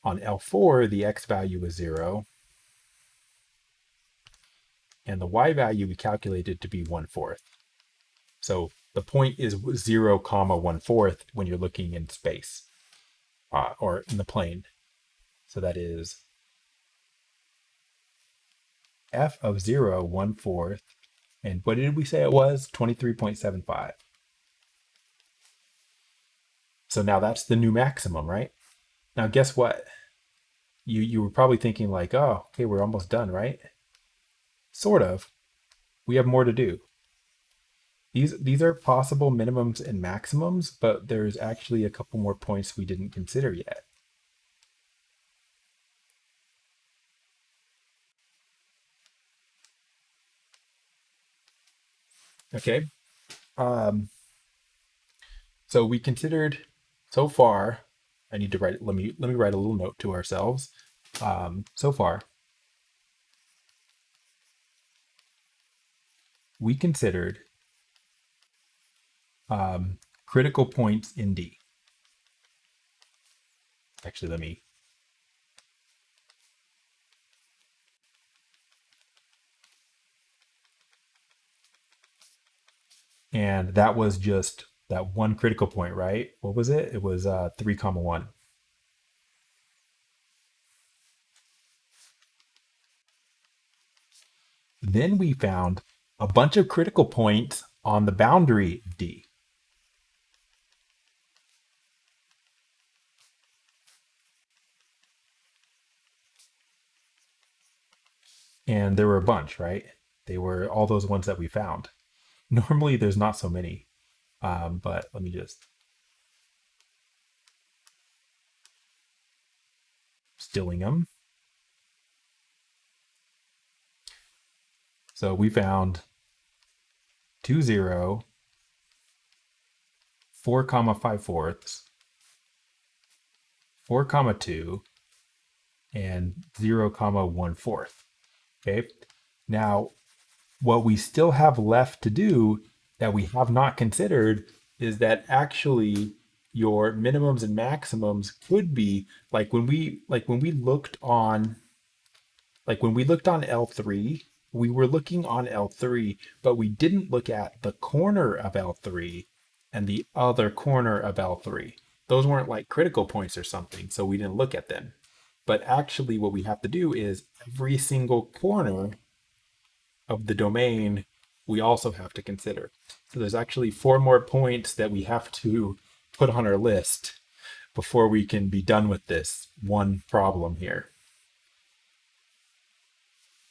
on L4, the x value is 0, and the y value we calculated to be 1/4. So the point is 0, 1/4 when you're looking in space, or in the plane. So that is f of 0, 1/4. And what did we say it was? 23.75. So now that's the new maximum, right? Now guess what? You were probably thinking like, oh, okay, we're almost done, right? Sort of. We have more to do. These are possible minimums and maximums, but there's actually a couple more points we didn't consider yet. Okay. So we considered so far. I need to write. Let me write a little note to ourselves. So far, we considered critical points in D. Actually, let me. And that was just that one critical point, right? What was it? It was 3, 1. Then we found a bunch of critical points on the boundary of D. And there were a bunch, right? They were all those ones that we found. Normally, there's not so many, but let me just Stillingham. So we found 2, 0, 4, 5/4, 4, 2, and 0, 1/4. Okay. Now, what we still have left to do that we have not considered is that actually your minimums and maximums could be when we looked on L3, we were looking on L3, but we didn't look at the corner of L3 and the other corner of L3. Those weren't like critical points or something, so we didn't look at them. But actually, what we have to do is every single corner of the domain we also have to consider. So there's actually 4 more points that we have to put on our list before we can be done with this one problem here.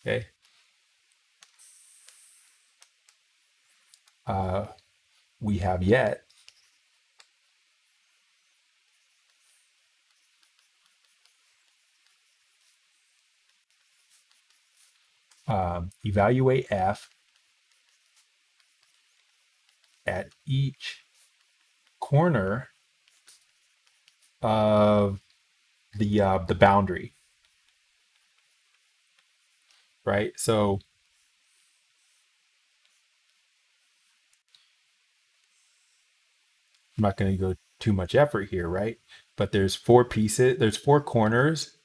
Okay. We have yet evaluate f at each corner of the boundary, right? So I'm not going to go too much effort here, right? But there's 4 pieces, there's 4 corners,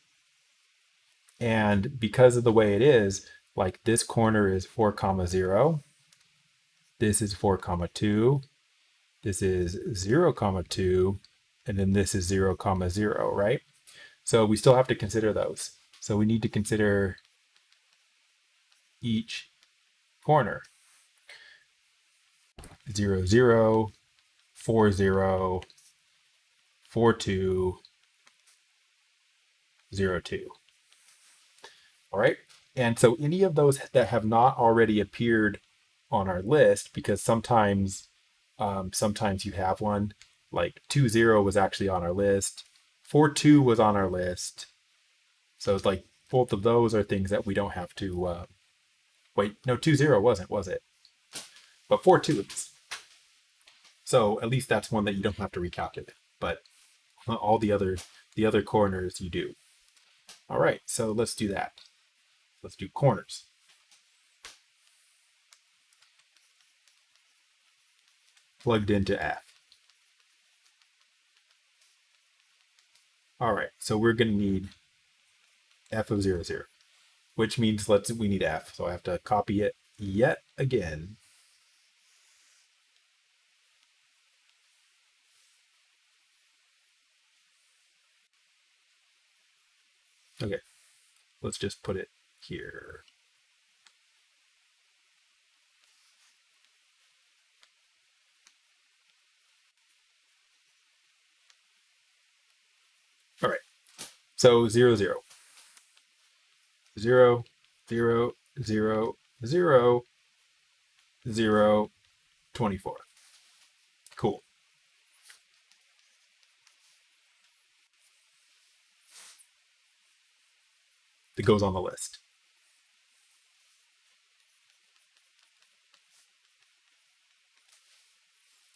and because of the way it is, like this corner is 4, 0, this is 4, 2, this is 0, 2, and then this is 0, 0, right? So we still have to consider those. So we need to consider each corner. 0, 0, 4, 0, 4, 2, 0, 2. All right. And so any of those that have not already appeared on our list, because sometimes you have one, like 2, 0 was actually on our list. 4-2 was on our list. So it's like both of those are things that we don't have to, wait, no, 2-0 wasn't, was it? But 4-2 is. So at least that's one that you don't have to recalculate. But all the other corners you do. All right, so let's do that. Let's do corners. Plugged into F. All right, so we're going to need F of 0, 0, which means we need F. So I have to copy it yet again. Okay, let's just put it here. All right, so 0, 0. 0, 0, 0, 0, 0, 24. Cool. That goes on the list.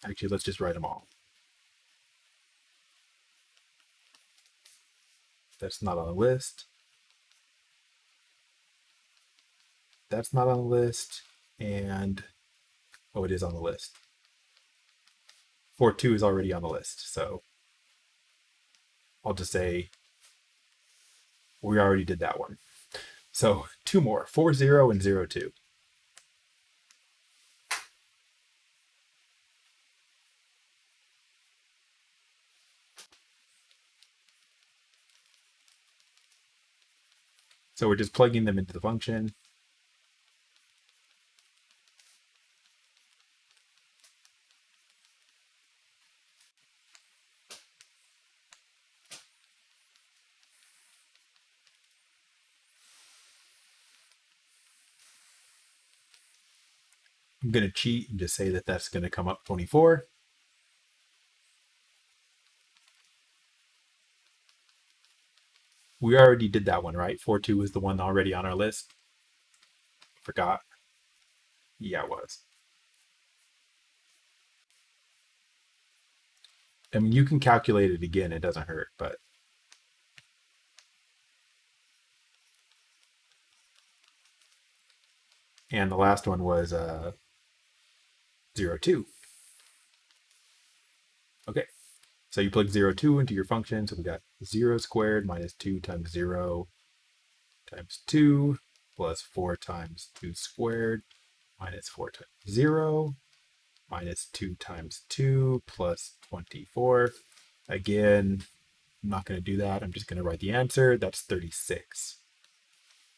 Actually, let's just write them all. That's not on the list. That's not on the list. And, oh, it is on the list. 4-2 is already on the list. So I'll just say we already did that one. So 2 more, 4-0 and 0-2. So we're just plugging them into the function. I'm going to cheat and just say that that's going to come up 24. We already did that one, right? 4-2 was the one already on our list. Forgot. Yeah, it was. I mean, you can calculate it again. It doesn't hurt, but. And the last one was 0-2. Okay. So you plug 0-2 into your function. So we got 0 squared minus 2 times 0 times 2 plus 4 times 2 squared minus 4 times 0 minus 2 times 2 plus 24. Again, I'm not going to do that. I'm just going to write the answer. That's 36.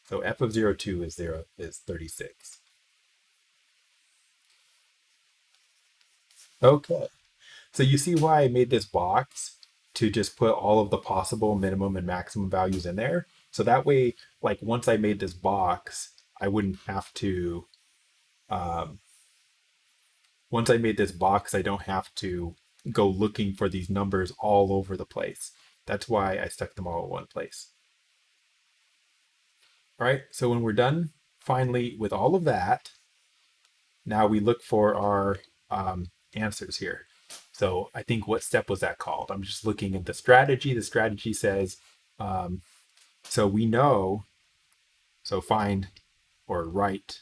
So f of 0, 2 is 36. Okay. So you see why I made this box to just put all of the possible minimum and maximum values in there. So that way, like once I made this box, I wouldn't have to, once I made this box, I don't have to go looking for these numbers all over the place. That's why I stuck them all in one place. All right, so when we're done finally with all of that, now we look for our answers here. So I think what step was that called? I'm just looking at the strategy. The strategy says, so we know, so find or write.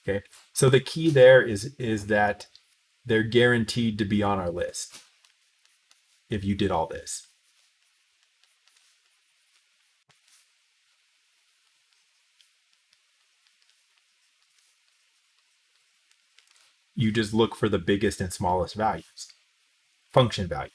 Okay, so the key there is that they're guaranteed to be on our list if you did all this. You just look for the biggest and smallest values, function values.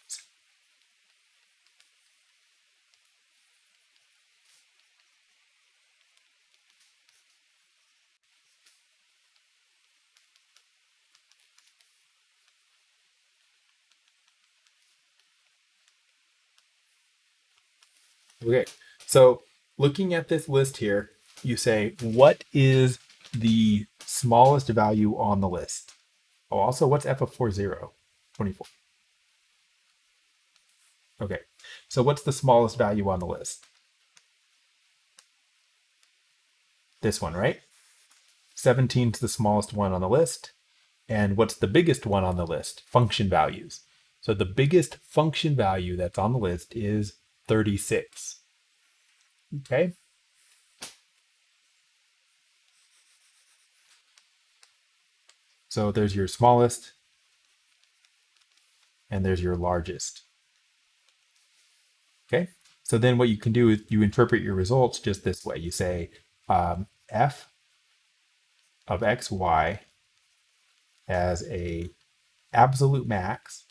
Okay, so looking at this list here, you say, what is the smallest value on the list? Oh, also, what's f of 4, 0? 24. Okay, so what's the smallest value on the list? This one, right? 17 is the smallest one on the list. And what's the biggest one on the list? Function values. So the biggest function value that's on the list is 36. Okay. So there's your smallest and there's your largest. Okay. So then what you can do is you interpret your results just this way. You say f of xy as a absolute max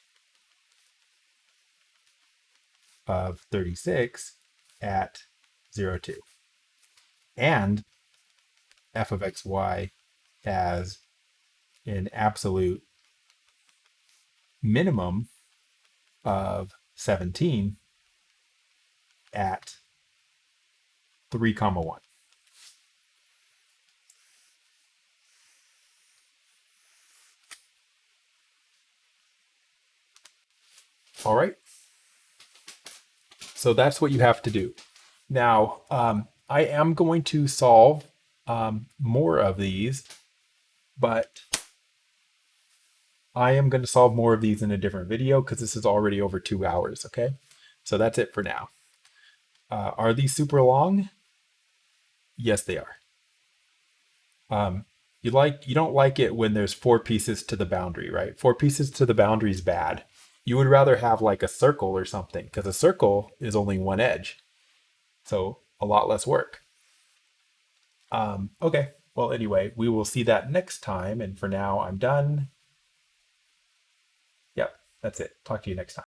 of 36 at 0, 2. And f of xy as an absolute minimum of 17 at 3, 1. All right. So that's what you have to do. Now, I am going to solve more of these, but I am going to solve more of these in a different video because this is already over 2 hours. Okay. So that's it for now. Are these super long? Yes, they are. You don't like it when there's 4 pieces to the boundary, right? 4 pieces to the boundary is bad. You would rather have like a circle or something because a circle is only one edge. So a lot less work. Okay. Well, anyway, we will see that next time. And for now, I'm done. Yep, that's it. Talk to you next time.